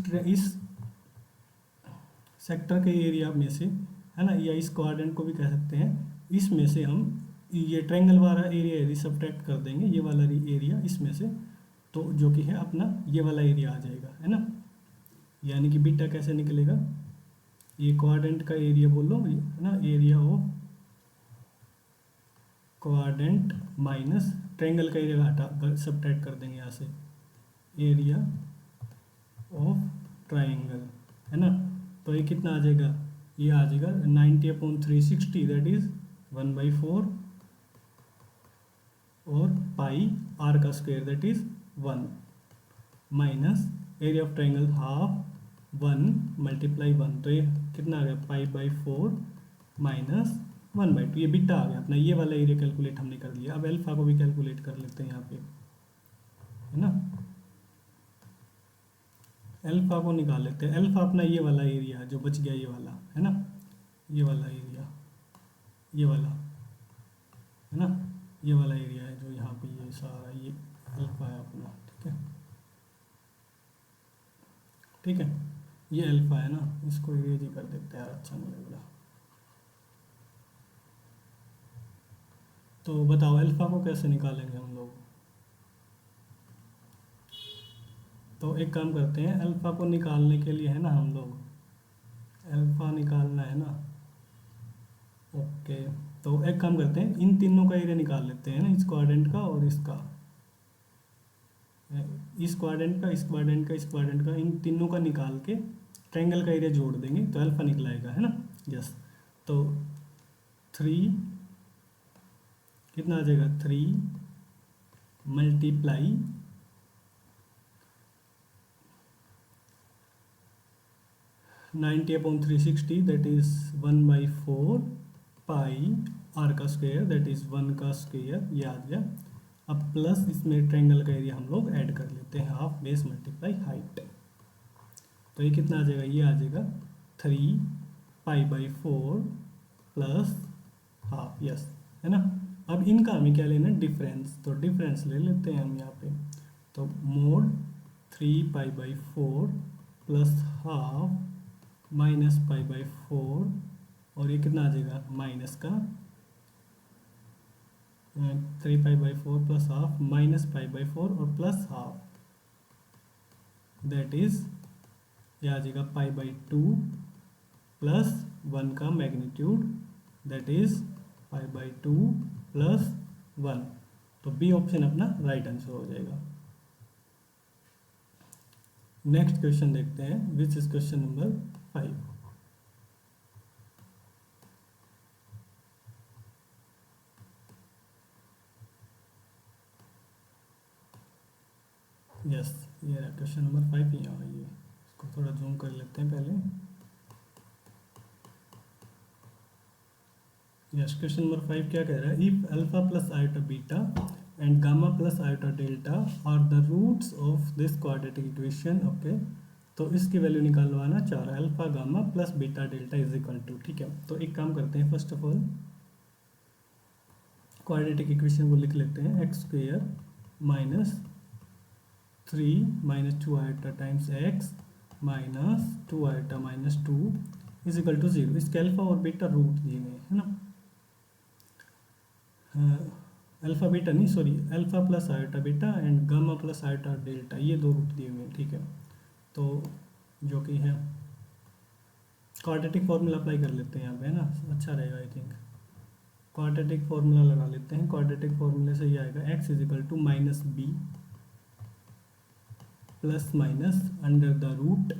सेक्टर के एरिया में से, है ना, या इस क्वाड्रेंट को भी कह सकते हैं, इसमें से हम ये ट्रायंगल वाला एरिया यदि सब्ट्रैक्ट कर देंगे, ये वाला एरिया इसमें से, तो जो कि है अपना ये वाला एरिया आ जाएगा, है ना। यानी कि बीटा कैसे निकलेगा, ये क्वाड्रेंट का एरिया बोलो, है ना, area of quadrant minus triangle का एरिया हटा सब्ट्रैक्ट कर देंगे यहाँ से, एरिया ऑफ ट्रायंगल, है ना। तो ये कितना आ जाएगा, ये आ जाएगा 90/360 दैट इज 1/4 और पाई आर का square that is 1 minus area of triangle half 1 multiply 1, तो ये कितना आ गया π/4 माइनस 1/2। ये बीटा आ गया अपना, ये वाला एरिया कैलकुलेट हमने कर लिया। अब अल्फा को भी कैलकुलेट कर लेते हैं यहाँ पे, है ना। अल्फा को निकाल लेते हैं। अल्फा अपना ये वाला एरिया जो बच गया, ये वाला, है ना, ये वाला एरिया, ये वाला, है ना, ये वाला एरिया है जो यहाँ पे ये सारा ये अल्फा है अपना, ठीक है, ठीक है। ये अल्फा है ना, इसको इरेज ही कर देते हैं यार, अच्छा नहीं लग रहा। तो बताओ अल्फा को कैसे निकालेंगे हम लोग। तो एक काम करते हैं, अल्फा को निकालने के लिए, है ना, हम लोग अल्फा निकालना है ना। ओके, तो एक काम करते हैं, इन तीनों का एरिया निकाल लेते हैं ना, इस क्वाड्रेंट का और इसका, इस क्वाड्रेंट का, इस क्वाड्रेंट का, इस क्वाड्रेंट का, इन तीनों का निकाल के ट्रायंगल का एरिया जोड़ देंगे तो अल्फा निकलाएगा, है ना। यस, तो 3 कितना आ जाएगा, 3 multiply 3 90/360 that is 1/4 pi r का स्क्वायर दैट इज़ 1 का स्क्वायर, ये आ गया। अब प्लस इसमें ट्रायंगल का एरिया हम लोग ऐड कर लेते हैं, हाफ बेस मल्टीप्लाई हाइट। तो ये कितना आ जाएगा, ये आ जाएगा 3 पाई/4 प्लस हाफ, यस, है ना। अब इनका हमें क्या लेना है, डिफरेंस, तो डिफरेंस ले लेते हैं हम यहाँ पे। तो मोड 3 पाई/4 प्लस हाफ माइनस पाई/4, और ये कितना आ जाएगा माइनस का 3 पाई/4 प्लस हाफ माइनस पाई/4 और प्लस हाफ, दैट इज ये आ जाएगा पाई/2 प्लस 1 का मैग्नीट्यूड, दैट इज पाई/2 प्लस 1। तो बी ऑप्शन अपना राइट आंसर हो जाएगा। नेक्स्ट क्वेश्चन देखते हैं, which is question number 5। Yes, ये रहा क्वेश्चन नंबर 5 यहाँ है। ये इसको थोड़ा जूम कर लेते हैं पहले। यस, क्वेश्चन नंबर 5 क्या कह रहा है, if alpha plus iota beta and gamma plus iota delta are the roots of this quadratic equation, okay. तो इसकी वैल्यू निकालवाना चाह रहा है, alpha gamma plus beta delta is equal to, ठीक है। तो एक काम करते हैं, first of all quadratic equation को लिख लेते हैं, x square minus 3 minus 2 iota times x minus 2 iota minus 2 is equal to 0। इसके अल्फा और बीटा रूट दिए हुए हैं, है ना। अल्फा बीटा नहीं, sorry, alpha plus iota beta and gamma plus iota delta, ये दो रूट दिए हुए हैं, ठीक है। तो जो कि है क्वाड्रेटिक फॉर्मूला अप्लाई कर लेते हैं यहाँ पे, है ना, अच्छा रहेगा आई थिंक। क्वाड्रेटिक फॉर्मूला लगा लेते हैं। क्वाड्रेटिक फॉर्मूले से ये आएगा x is equal to minus b plus minus under the root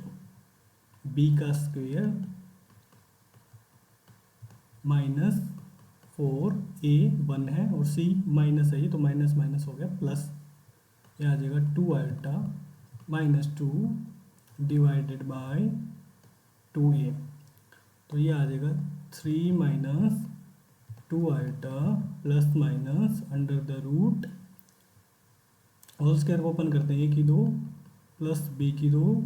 b का स्क्वेयर माइनस 4a 1 है और c माइनस है, ये तो माइनस माइनस हो गया प्लस, ये आ जाएगा 2 iota minus 2 divided by 2a। तो ये आ जाएगा 3 minus 2 iota plus minus under the root whole square को ओपन करते हैं, a की 2 प्लस b की 2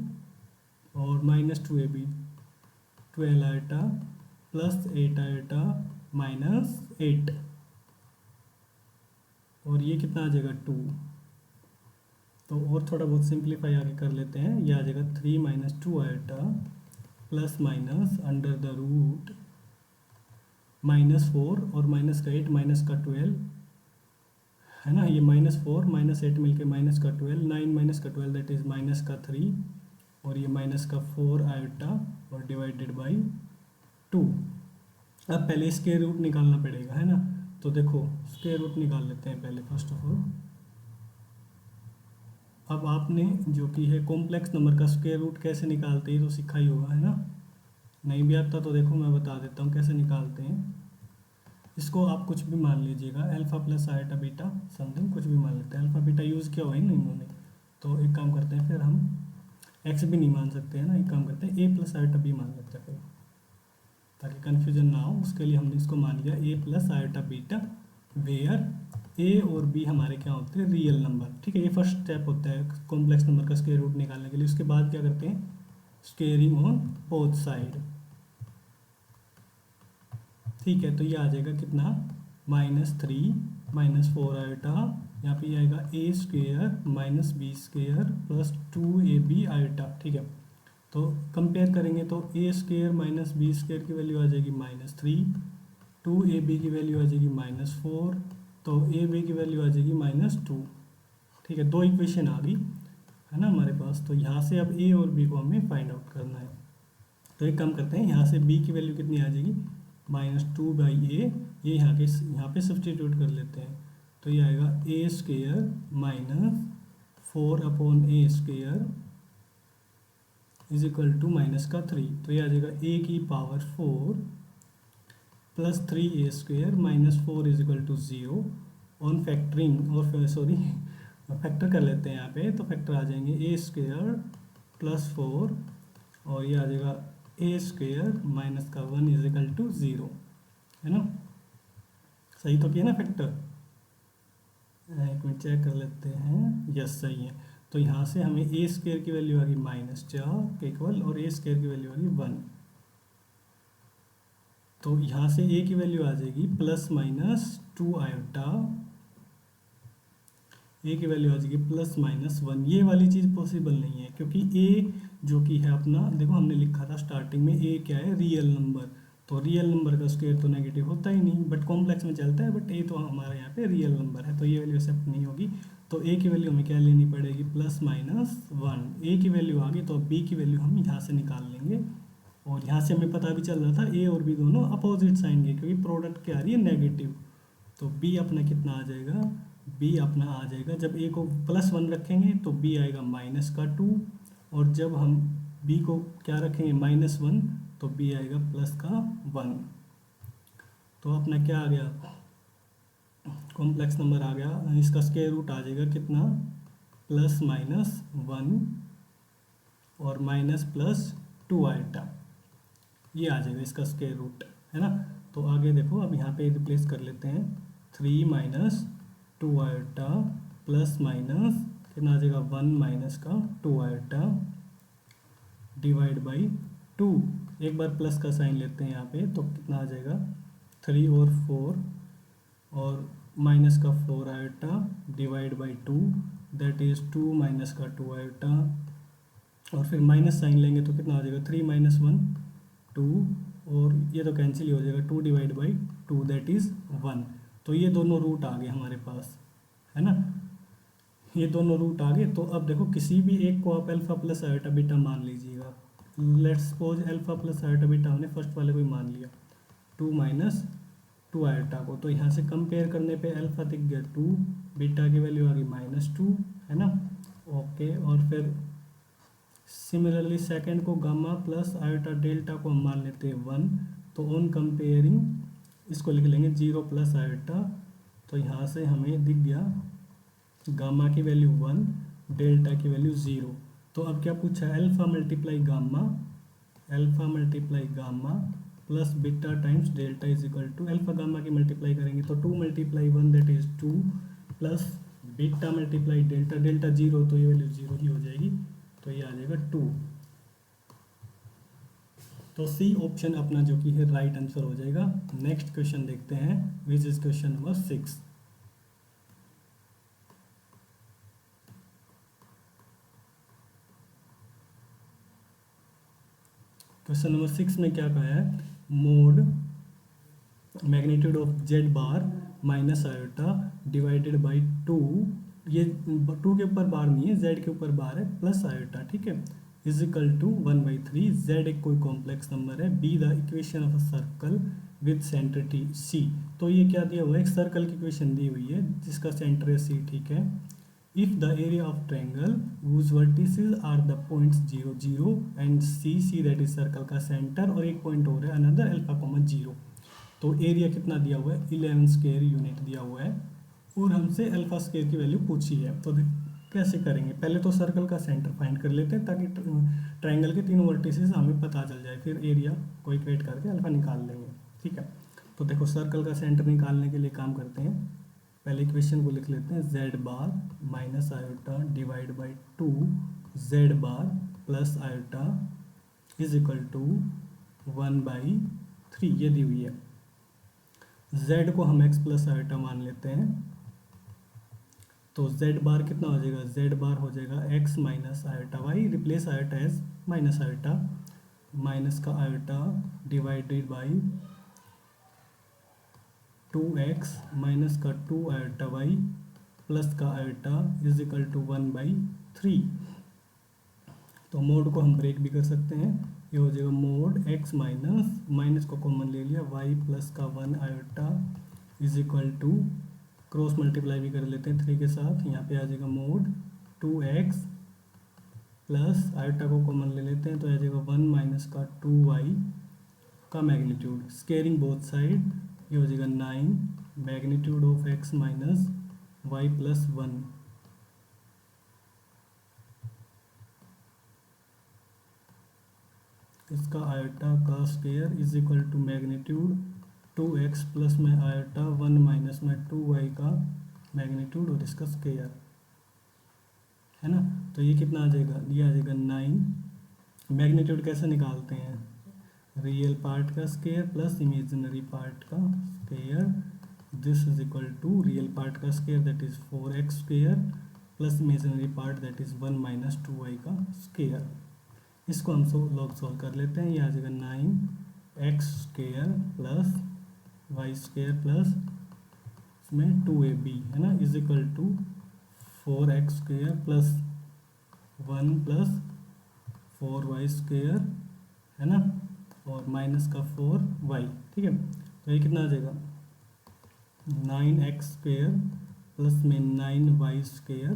और minus 2ab 12 iota plus 8 iota minus 8, और ये कितना आ जाएगा 2। तो और थोड़ा बहुत सिंप्लीफाई आगे कर लेते हैं, ये आ जाएगा 3 minus 2 iota plus minus under the root -4 और माइनस का 8 माइनस का 12, है ना। ये -4 -8 मिलके माइनस का 12, 9 माइनस का 12 दैट इज माइनस का 3, और ये माइनस का 4 आयोटा और डिवाइडेड बाई 2। अब पहले स्क्वायर रूट निकालना पड़ेगा, है ना। तो देखो स्क्वायर रूट निकाल लेते हैं पहले फर्स्ट ऑफ ऑल। अब आपने जो कि है कॉम्प्लेक्स नंबर का स्क्वायर रूट कैसे निकालते हैं तो सीखा ही होगा, है ना। नहीं भी आता तो देखो मैं बता देता हूँ कैसे निकालते हैं। इसको आप कुछ भी मान लीजिएगा, alpha plus iota beta something कुछ भी मान लेते हैं। अल्फा बीटा यूज़ किया हुआ है ना इन्होंने, तो एक काम करते हैं फिर हम एक्स भी नहीं मान सकते हैं ना, एक काम करते हैं ए प्लस आयोटा बी मान लेते हैं फिर, ताकि कन्फ्यूजन ना हो। उसके लिए हमने इसको मान लिया ए प्लस आयोटा बीटा, वेयर ए और बी हमारे क्या होते हैं, रियल नंबर, ठीक है। ये फर्स्ट स्टेप होता है कॉम्प्लेक्स नंबर का स्क्वायर रूट निकालने के लिए। उसके बाद क्या करते हैं, स्क्वेयरिंग ऑन बोथ साइड, ठीक है। तो ये आ जाएगा कितना, -3 -4 आयोटा, यहाँ पे आएगा a square minus b square plus 2ab iota, ठीक है। तो कंपेयर करेंगे तो a square minus b square की वैल्यू आ जाएगी -3, 2ab की वैल्यू आ जाएगी -4, तो ab की वैल्यू आ जाएगी -2, ठीक है। दो इक्वेशन आ गई, है ना हमारे पास। तो यहाँ से अब ए और बी को हमें फाइंड आउट करना है। तो एक काम करते हैं, यहाँ से बी की वैल्यू कितनी आ जाएगी, -2/a, ये यहाँ पे सब्सटीट्यूट कर लेते हैं। तो ये आएगा a square -4/a square is equal to -3। तो ये आ जाएगा a की power 4 plus 3a square -4 is equal to 0 on factoring, और सॉरी फैक्टर कर लेते हैं यहाँ पे। तो फैक्टर आ जाएंगे a स्क्वेयर प्लस 4 और ये आ जाएगा ए स्क्वेयर माइनस का 1 इजिकल टू 0, है ना। सही तो किया ना फैक्टर। एक मिनट चेक कर लेते हैं, यस सही है। तो यहाँ से हमें ए स्क्वेयर की वैल्यू आ गई -4 इक्वल, और ए स्क्वेयर की वैल्यू आ गई 1। तो यहाँ से ए की वैल्यू आ जाएगी ±2 आयोटा, ए की वैल्यू आ जाएगी ±1। ये वाली चीज़ पॉसिबल नहीं है, क्योंकि ए जो कि है अपना, देखो हमने लिखा था स्टार्टिंग में ए क्या है, रियल नंबर। तो रियल नंबर का स्क्वायर तो नेगेटिव होता ही नहीं, बट कॉम्प्लेक्स में चलता है, बट ए तो हमारा यहाँ पे रियल नंबर है, तो ये वैल्यू एक्सेप्ट नहीं होगी। तो ए की वैल्यू हमें क्या लेनी पड़ेगी, +-1। ए की वैल्यू आ गई, तो अब बी की वैल्यू हम यहाँ से निकाल लेंगे। और यहाँ से हमें पता भी चल रहा था ए और बी दोनों अपोजिट साइन के, क्योंकि प्रोडक्ट क्या आ रही है, नेगेटिव। तो बी अपना कितना आ जाएगा, बी अपना आ जाएगा, जब ए को +1 रखेंगे तो बी आएगा -2, और जब हम बी को क्या रखेंगे -1, तो बी आएगा +1। तो अपना क्या आ गया, कॉम्प्लेक्स नंबर आ गया। इसका स्क्वायर रूट आ जाएगा कितना, +-1 और -+2 आइटा, ये आ जाएगा इसका स्क्वायर रूट, है ना। तो आगे देखो, अब यहाँ पे रिप्लेस कर लेते हैं, 3 - 2 आयोटा प्लस माइनस कितना आ जाएगा, 1 - 2 आयोटा डिवाइड बाई 2। एक बार प्लस का साइन लेते हैं यहाँ पे, तो कितना आ जाएगा, 3 और 4 और माइनस का 4 iota divide by 2, that is 2 - 2 iota, और फिर माइनस साइन लेंगे तो कितना आ जाएगा, 3 - 1 2, और ये तो कैंसिल ही हो जाएगा, 2 डिवाइड बाई 2 दैट इज़ 1। तो ये दोनों रूट आ गए हमारे पास, है ना, ये दोनों रूट आ गए। तो अब देखो, किसी भी एक को आप अल्फा प्लस आयोटा बीटा मान लीजिएगा। Let's suppose alpha plus iota beta हमने फर्स्ट वाले को ही मान लिया, 2 - 2 आयोटा को। तो यहाँ से कंपेयर करने पे अल्फा दिख गया 2, बीटा की वैल्यू आ गई -2, है ना। ओके, और फिर सिमिलरली सेकंड को गामा प्लस आयोटा डेल्टा को हम मान लेते हैं 1। तो ऑन कंपेयरिंग इसको लिख लेंगे 0 + आयोटा। तो यहाँ से हमें दिख गया गामा की वैल्यू 1, डेल्टा की वैल्यू 0। तो अब क्या पूछा है, alpha multiply gamma plus beta times delta is equal to, alpha gamma की मल्टीप्लाई करेंगे तो 2 × 1 that is 2, plus beta multiply delta, delta 0 तो ये वैल्यू 0 ही हो जाएगी, तो ये आ जाएगा 2। तो सी ऑप्शन अपना जो कि है राइट आंसर हो जाएगा। नेक्स्ट क्वेश्चन देखते हैं, which is question number 6। Question number 6 में क्या कहा है, mode magnitude of Z bar minus iota divided by 2, ये 2 के ऊपर बार नहीं है, जेड के ऊपर बार है, प्लस आयोटा, ठीक है, इज इक्वल टू 1/3। जेड एक कोई कॉम्प्लेक्स नंबर है, be the equation of a circle with centre t c. तो ये क्या दिया हुआ है, एक सर्कल की इक्वेशन दी हुई है जिसका सेंटर है सी, ठीक है। If the area of triangle whose vertices are the points 0 0 and C that is circle का सेंटर, और एक पॉइंट और है अनदर अल्फा, 0। तो एरिया कितना दिया हुआ है, 11 स्क्वायर यूनिट दिया हुआ है, और हमसे अल्फा स्क्वायर की वैल्यू पूछी है। तो कैसे करेंगे, पहले तो सर्कल का सेंटर फाइंड कर लेते हैं ताकि ट्रायंगल के तीनों वर्टिसेस हमें पता चल जाए, फिर एरिया को इक्वेट करके अल्फा निकाल लेंगे, ठीक है। तो देखो, सर्कल का सेंटर निकालने के लिए काम करते हैं, पहले इक्वेशन को लिख लेते हैं, z bar minus iota divide by 2 z bar plus iota is equal to 1/3, ये दी हुई है। जेड को हम एक्स प्लस आयोटा मान लेते हैं, तो जेड बार कितना हो जाएगा, जेड बार हो जाएगा x minus iota y, replace iota as minus iota, minus का iota divided by 2x minus का 2 आयोटा वाई प्लस का आयोटा इज इक्वल टू 1/3। तो मोड को हम ब्रेक भी कर सकते हैं, ये हो जाएगा मोड x माइनस, माइनस को कॉमन ले लिया, y प्लस का 1 iota is equal to, cross multiply भी कर लेते हैं 3 के साथ, यहाँ पे आ जाएगा मोड 2x प्लस आयोटा को कॉमन ले लेते हैं, तो आ जाएगा 1 माइनस का 2y का मैग्नीट्यूड, स्केयरिंग बोथ साइड, ये हो जाएगा 9 magnitude of x minus y plus 1। इसका आयोटा का square is equal to magnitude 2x plus में आयोटा 1 माइनस में 2y का मैग्नीट्यूड और इसका स्क्वायर, है ना। तो ये कितना आ जाएगा, ये आ जाएगा 9। मैग्नीट्यूड कैसे निकालते हैं, रियल पार्ट का स्क्वायर प्लस इमेजिनरी पार्ट का square, this is equal to real part का square that is 4x square plus imaginary part that is 1 minus 2y का स्क्वायर। इसको हम लॉग सॉल्व कर लेते हैं। ये आ जाएगा 9x square plus y square plus इसमें 2ab, है ना, is equal to 4x square plus 1 plus 4y square, है ना, और माइनस का 4y, ठीक है। तो ये कितना आ जाएगा, 9x स्क्वायर प्लस में 9y स्क्वायर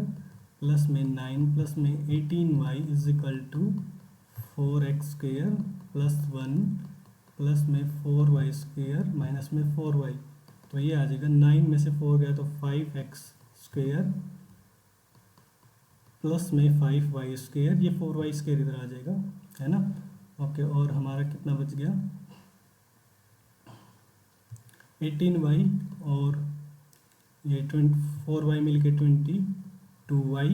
प्लस में 9 प्लस में 18y is equal to 4x square plus 1 plus में 4y स्क्वायर माइनस में 4y। तो ये आ जाएगा 9 में से 4 गया तो 5x स्क्वायर प्लस में 5y स्क्वायर, ये 4y स्क्वायर इधर आ जाएगा, है ना। ओके, और हमारा कितना बच गया, 18y और ये 4y मिल के 22y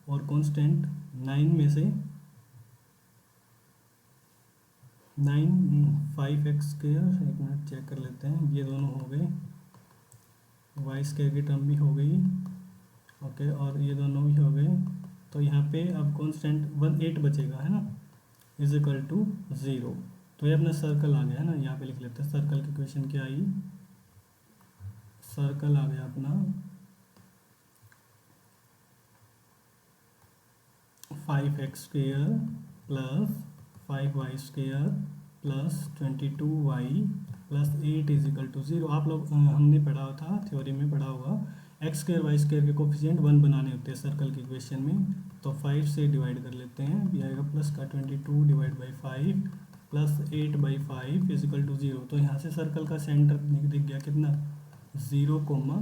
और कांस्टेंट 9 में से 5x स्क्वायर, एक मिनट चेक कर लेते हैं, ये दोनों हो गए, y स्क्वायर की टर्म भी हो गई, ओके, और ये दोनों भी हो गए। तो यहाँ पे अब कांस्टेंट 8 बचेगा, है ना, इज इक्वल टू 0। तो ये अपना सर्कल आ गया, है ना, यहाँ पे लिख लेते हैं सर्कल की इक्वेशन क्या आई, सर्कल आ गया अपना 5x square plus 5y square plus 22y plus 8 is equal to 0। आप लोग हमने पढ़ा था, थ्योरी में पढ़ा होगा, एक्स स्क्वायर वाई स्क्वायर के कोफिशिएंट 1 बनाने होते हैं सर्कल की इक्वेशन में। तो 5 से डिवाइड कर लेते हैं, ये आएगा प्लस का 22 divide by 5 plus 8 by 5 is equal to 0। तो यहाँ से सर्कल का सेंटर दिख गया कितना, 0 कोमा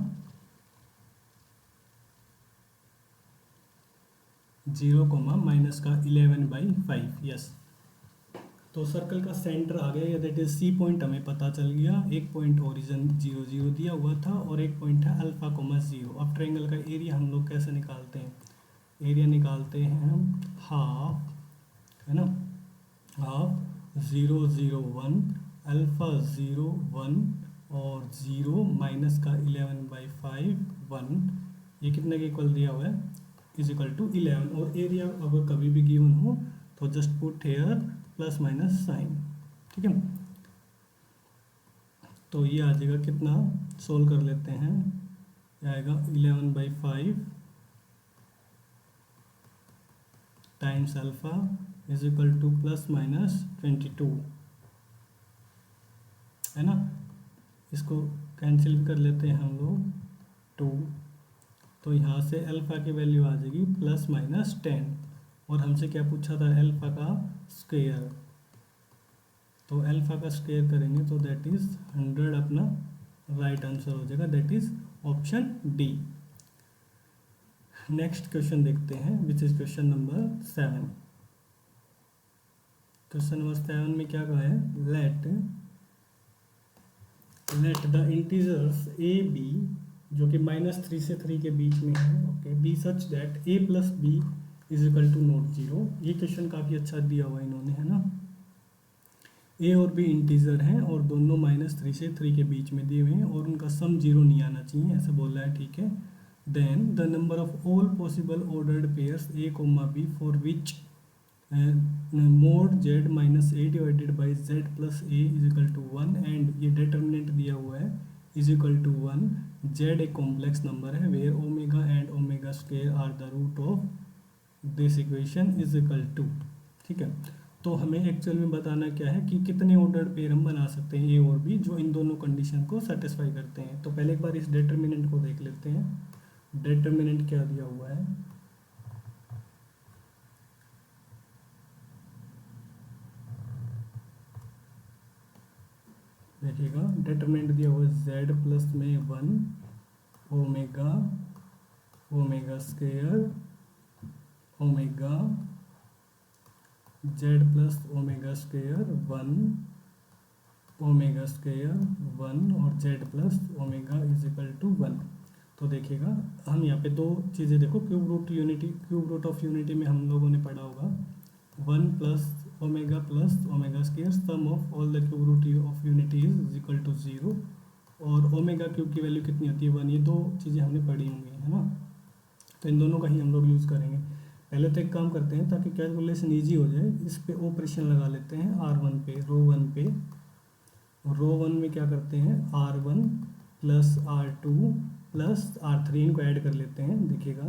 0 कोमा माइनस का 11 बाई 5, यस। तो सर्कल का सेंटर आ गया, दैट इज सी पॉइंट हमें पता चल गया। एक पॉइंट ओरिजिन 0 0 दिया हुआ था और एक पॉइंट है अल्फा कोमा 0। अब ट्रायंगल का एरिया हम लोग कैसे निकालते हैं, एरिया निकालते हैं हम हाफ, है ना, हाफ 0 0 1 अल्फा 0 1 और 0 माइनस का 11 बाई 5 1, ये कितने के इक्वल दिया हुआ है, इज इक्वल टू 11। और एरिया अगर कभी भी गिवन हो तो just put here plus minus sign, ठीक है। तो ये आ जाएगा कितना, सोल्व कर लेते हैं, ये आएगा 11 by 5 times alpha is equal to plus minus 22, है ना। इसको कैंसिल भी कर लेते हैं हम लोग 2। तो यहाँ से अल्फा की वैल्यू आ जाएगी प्लस माइनस 10 और हमसे क्या पूछा था, अल्फा का स्क्वायर। तो अल्फा का स्क्वायर करेंगे तो दैट इज 100 अपना राइट आंसर हो जाएगा, that is option D. Next question देखते हैं which is question number 7। Question number 7 में क्या कहा है, let the integers a b, जो कि -3 से 3 के बीच में है, okay, be such that a plus b is equal to not 0। ये क्वेश्चन काफ़ी अच्छा दिया हुआ इन्होंने, है ना। ए और बी इंटीजर हैं और दोनों -3 से 3 के बीच में दिए हुए हैं और उनका सम 0 नहीं आना चाहिए, ऐसा बोल रहा है, ठीक है। Then the number of all possible ordered pairs a comma b for which mod z minus a divided by z plus a is equal to 1 and ये डिटर्मिनेंट दिया हुआ है इज इक्वल टू 1। जेड एक complex number है where omega and omega square are the root of this equation is equal to, ठीक है। तो हमें एक्चुअल में बताना क्या है कि कितने ऑर्डर्ड पेयर हम बना सकते हैं ए और बी जो इन दोनों कंडीशन को सेटिस्फाई करते हैं। तो पहले एक बार इस डिटर्मिनेंट को देख लेते हैं, डिटर्मिनेंट क्या दिया हुआ है, देखिएगा डिटर्मिनेंट दिया हुआ है जेड प्लस में 1 omega omega square omega z plus omega square 1 omega square 1 और z plus omega is equal to 1। तो देखिएगा हम यहाँ पे दो चीज़ें देखो, क्यूब रूट ऑफ यूनिटी में हम लोगों ने पढ़ा होगा 1 plus omega square sum of all the cube root of unity is equal to 0 और ओमेगा क्यूब की वैल्यू कितनी होती है 1। ये दो चीज़ें हमने पढ़ी होंगी, है ना। तो इन दोनों का ही हम लोग यूज़ करेंगे। पहले तो एक काम करते हैं ताकि कैलकुलेशन ईजी हो जाए, इस पे ऑपरेशन लगा लेते हैं R1 पे, रो वन में क्या करते हैं R1 plus R2 plus R3, इनको ऐड कर लेते हैं। देखिएगा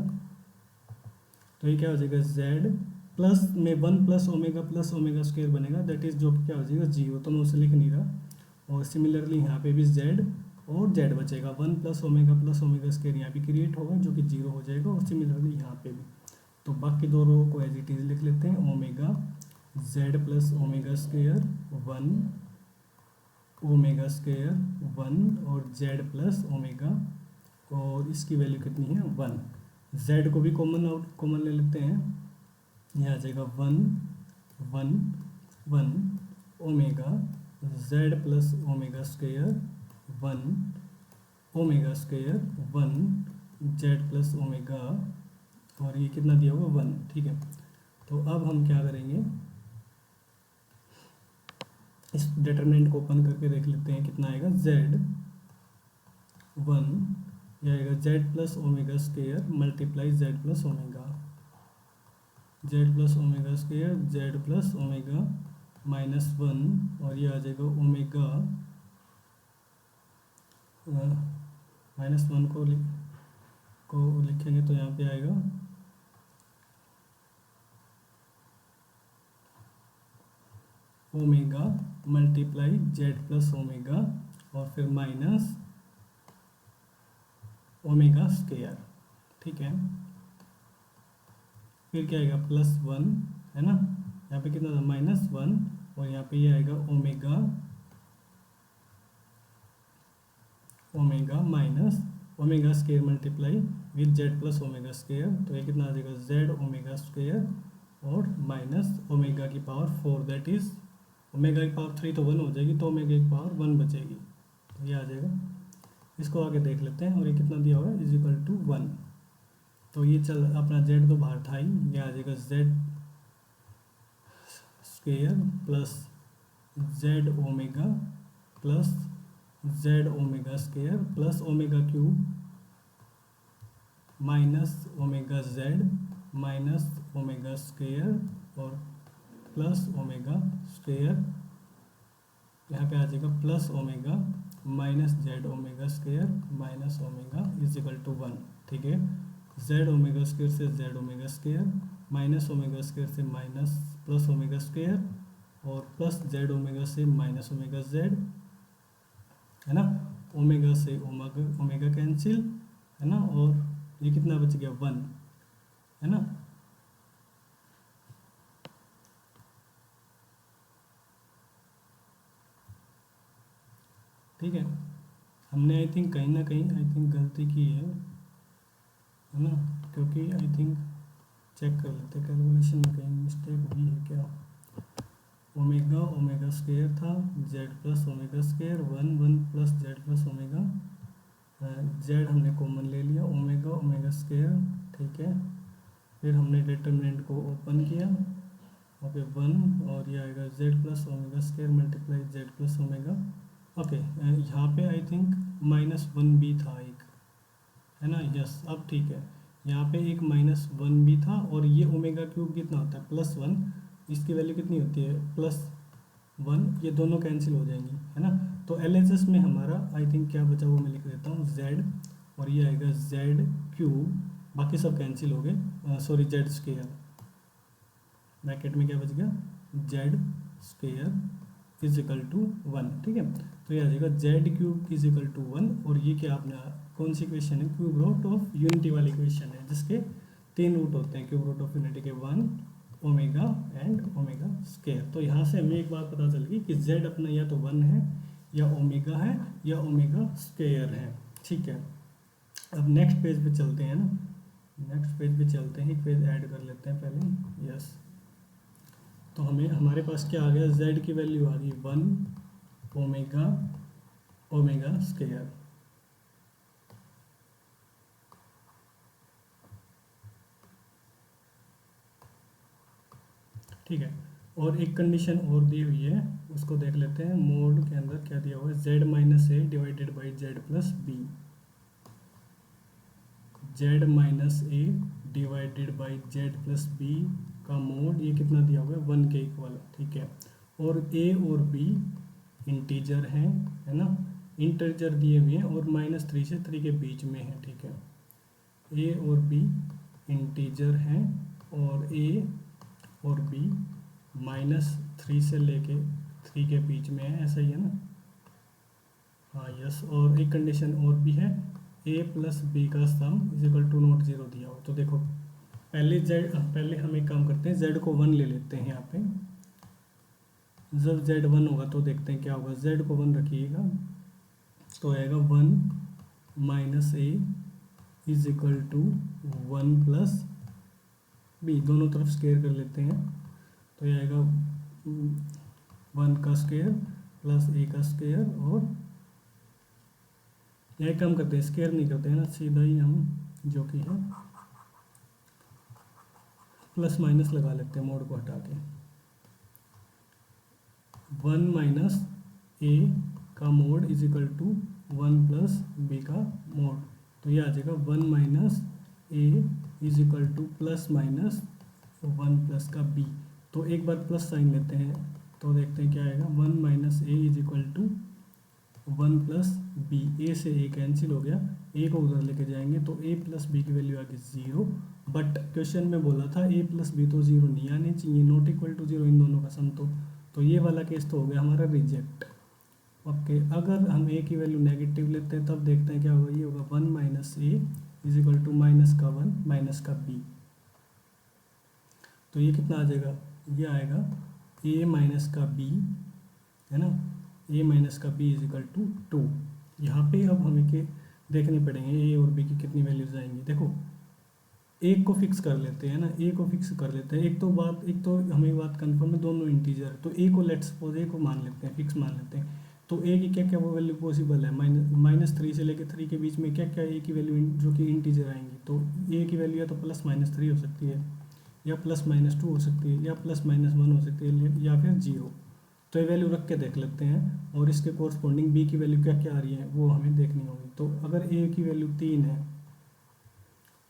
तो ये क्या हो जाएगा Z प्लस में 1 प्लस ओमेगा स्क्वायर बनेगा, दैट इज़ जो कि क्या हो जाएगा 0, तो मैं उसे लिख नहीं रहा। और सिमिलरली यहाँ पे भी Z और Z बचेगा 1 प्लस ओमेगा स्क्वायर यहाँ पे क्रिएट होगा जो कि 0 हो जाएगा, और सिमिलरली यहाँ पे भी। तो बाकी दो रो को एज इट इज लिख लेते हैं, omega Z plus omega square 1 omega square 1 और Z प्लस ओमेगा, और इसकी वैल्यू कितनी है 1। Z को भी कॉमन ले लेते हैं, यह आ जाएगा 1 1 1 omega Z plus omega square 1 omega square 1 Z plus omega, और ये कितना दिया होगा 1, ठीक है। तो अब हम क्या करेंगे, इस डिटरमिनेंट को ओपन करके देख लेते हैं कितना आएगा। Z 1 यह आएगा Z plus omega square multiply Z plus omega, Z plus omega square Z plus omega minus 1, और ये आ जाएगा ओमेगा माइनस 1 को लिखेंगे तो यहाँ पे आएगा omega multiply Z plus omega और फिर माइनस ओमेगा स्क्वायर, ठीक है। फिर क्या आएगा +1, है ना। यहाँ पे कितना था -1, और यहाँ पे ये आएगा omega minus omega square multiply with Z plus omega square, तो ये कितना आ जाएगा Z ओमेगा स्क्वायर और माइनस ओमेगा की पावर 4, दैट इज ओमेगा की पावर 3 तो 1 हो जाएगी, तो ओमेगा की पावर 1 बचेगी, तो ये आ जाएगा। इसको आगे देख लेते हैं, और ये कितना दिया हुआ है इज इक्वल टू 1। तो ये चल अपना Z तो बाहर था ही, ये आ जाएगा Z square plus Z omega plus Z omega square plus omega cube minus omega Z minus omega square और प्लस ओमेगा स्क्वायर, यहाँ पे आ जाएगा plus omega minus Z omega square minus omega is equal to 1, ठीक है। Z omega square से Z omega square minus omega square से minus plus omega square और प्लस Z ओमेगा से माइनस ओमेगा Z, है ना। ओमेगा से omega cancel, है ना, और ये कितना बच गया 1, है ना। ठीक है, हमने आई थिंक कहीं ना कहीं गलती की है ना, क्योंकि आई थिंक चेक कर लेते हैं कैलकुलेशन में कहीं मिस्टेक हुई है क्या। ओमेगा स्क्वायर था Z plus omega square 1 plus Z plus omega, Z हमने कॉमन ले लिया ओमेगा स्क्वायर, ठीक है। फिर हमने डिटरमिनेंट को ओपन किया, ओके 1, और ये आएगा Z plus omega square multiply Z plus omega, okay. यहाँ पे आई थिंक -1 भी था एक, है ना, यस अब ठीक है। यहाँ पे एक -1 भी था, और ये ओमेगा क्यूब कितना होता है +1, इसकी वैल्यू कितनी होती है +1, ये दोनों कैंसिल हो जाएंगी, है ना। तो LHS में हमारा आई थिंक क्या बचा वो मैं लिख देता हूँ Z, और ये आएगा Z क्यूब, बाकी सब कैंसिल हो गए, सॉरी Z स्क्वायर, ब्रैकेट में क्या बच गया Z square is equal to 1, ठीक है। तो ये आ जाएगा Z cube is equal to 1, और ये क्या आपने कौन सी इक्वेशन है, क्यूब रूट ऑफ यूनिटी वाली इक्वेशन है, जिसके 3 रूट होते हैं क्यूब रूट ऑफ यूनिटी के, 1 ओमेगा एंड ओमेगा स्क्वायर। तो यहाँ से हमें एक बात पता चल गई कि Z अपना या तो 1 है या ओमेगा है या ओमेगा स्क्वायर है, ठीक है। अब नेक्स्ट पेज पे चलते हैं ना, नेक्स्ट पेज पे चलते हैं, एक पेज ऐड कर लेते हैं पहले, यस। तो हमें हमारे पास क्या आ गया, z की वैल्यू आ गई 1 ओमेगा ओमेगा स्क्वायर। ठीक है, और एक कंडीशन और दी हुई है, उसको देख लेते हैं। मोड के अंदर क्या दिया हुआ है, z minus a divided by z plus b. z minus a divided by z plus b का मोड ये कितना दिया हुआ है, 1 के इक्वल। ठीक है, और a और b इंटीजर हैं, है ना, इंटीजर दिए हुए हैं और -3 से 3 के बीच में है। ठीक है, a और b इंटीजर हैं और a और b -3 से लेके 3 के बीच में है, ऐसा ही है ना। हाँ यस, और एक कंडीशन और भी है, a प्लस बी का sum is equal to not zero दिया हो। तो देखो पहले हम एक काम करते हैं, z को 1 ले लेते हैं यहाँ पे। जब z 1 होगा तो देखते हैं क्या होगा, z को 1 रखिएगा तो आएगा 1 minus a is equal to 1 plus b, दोनों तरफ स्क्वायर कर लेते हैं तो ये आएगा 1 का स्क्वायर प्लस ए का स्क्वायर, और यह काम करते हैं, स्क्वायर नहीं करते हैं ना, सीधा ही हम जो कि है प्लस माइनस लगा लेते हैं मोड को हटा के। 1 माइनस ए का mod is equal to 1 plus b का मोड, तो ये आ जाएगा 1 minus a is equal to plus minus 1 plus का बी। तो एक बार प्लस साइन लेते हैं तो देखते हैं क्या आएगा, 1 minus a is equal to 1 plus b. A से ए कैंसिल हो गया, ए को उधर लेके जाएंगे तो ए प्लस बी की वैल्यू आ गई 0। बट क्वेश्चन में बोला था ए प्लस बी तो 0 नहीं आने चाहिए, नॉट इक्वल टू 0 इन दोनों का सम। तो ये वाला केस तो हो गया हमारा रिजेक्ट। ओके, अगर हम ए की वैल्यू नेगेटिव लेते हैं तब देखते हैं क्या होगा, ये होगा 1 minus a is equal to minus का 1 माइनस का बी। तो ये कितना आ जाएगा, ये आएगा ए माइनस का बी, है ना, ए माइनस का बी इज इक्वल टू 2। यहाँ पे अब हमें के देखने पड़ेंगे ए और बी की कितनी वैल्यूज आएंगी। देखो एक को फिक्स कर लेते हैं ना, ए को फिक्स कर लेते हैं। एक तो हमें बात कंफर्म है, दोनों इंटीजर, तो ए को लेट्स सपोज ए को मान लेते हैं, फिक्स मान लेते हैं। तो ए की क्या क्या वो वैल्यू पॉसिबल है, -3 से लेकर 3 के बीच में क्या क्या ए की वैल्यू जो कि इंटीजर आएंगी। तो ए की वैल्यू या तो +-3 हो सकती है, या +-2 हो सकती है, या +-1 हो सकती है, या फिर 0। तो ये वैल्यू रख के देख लेते हैं, और इसके कोरस्पॉन्डिंग बी की वैल्यू क्या क्या आ रही है वो हमें देखनी होगी। तो अगर ए की वैल्यू 3 है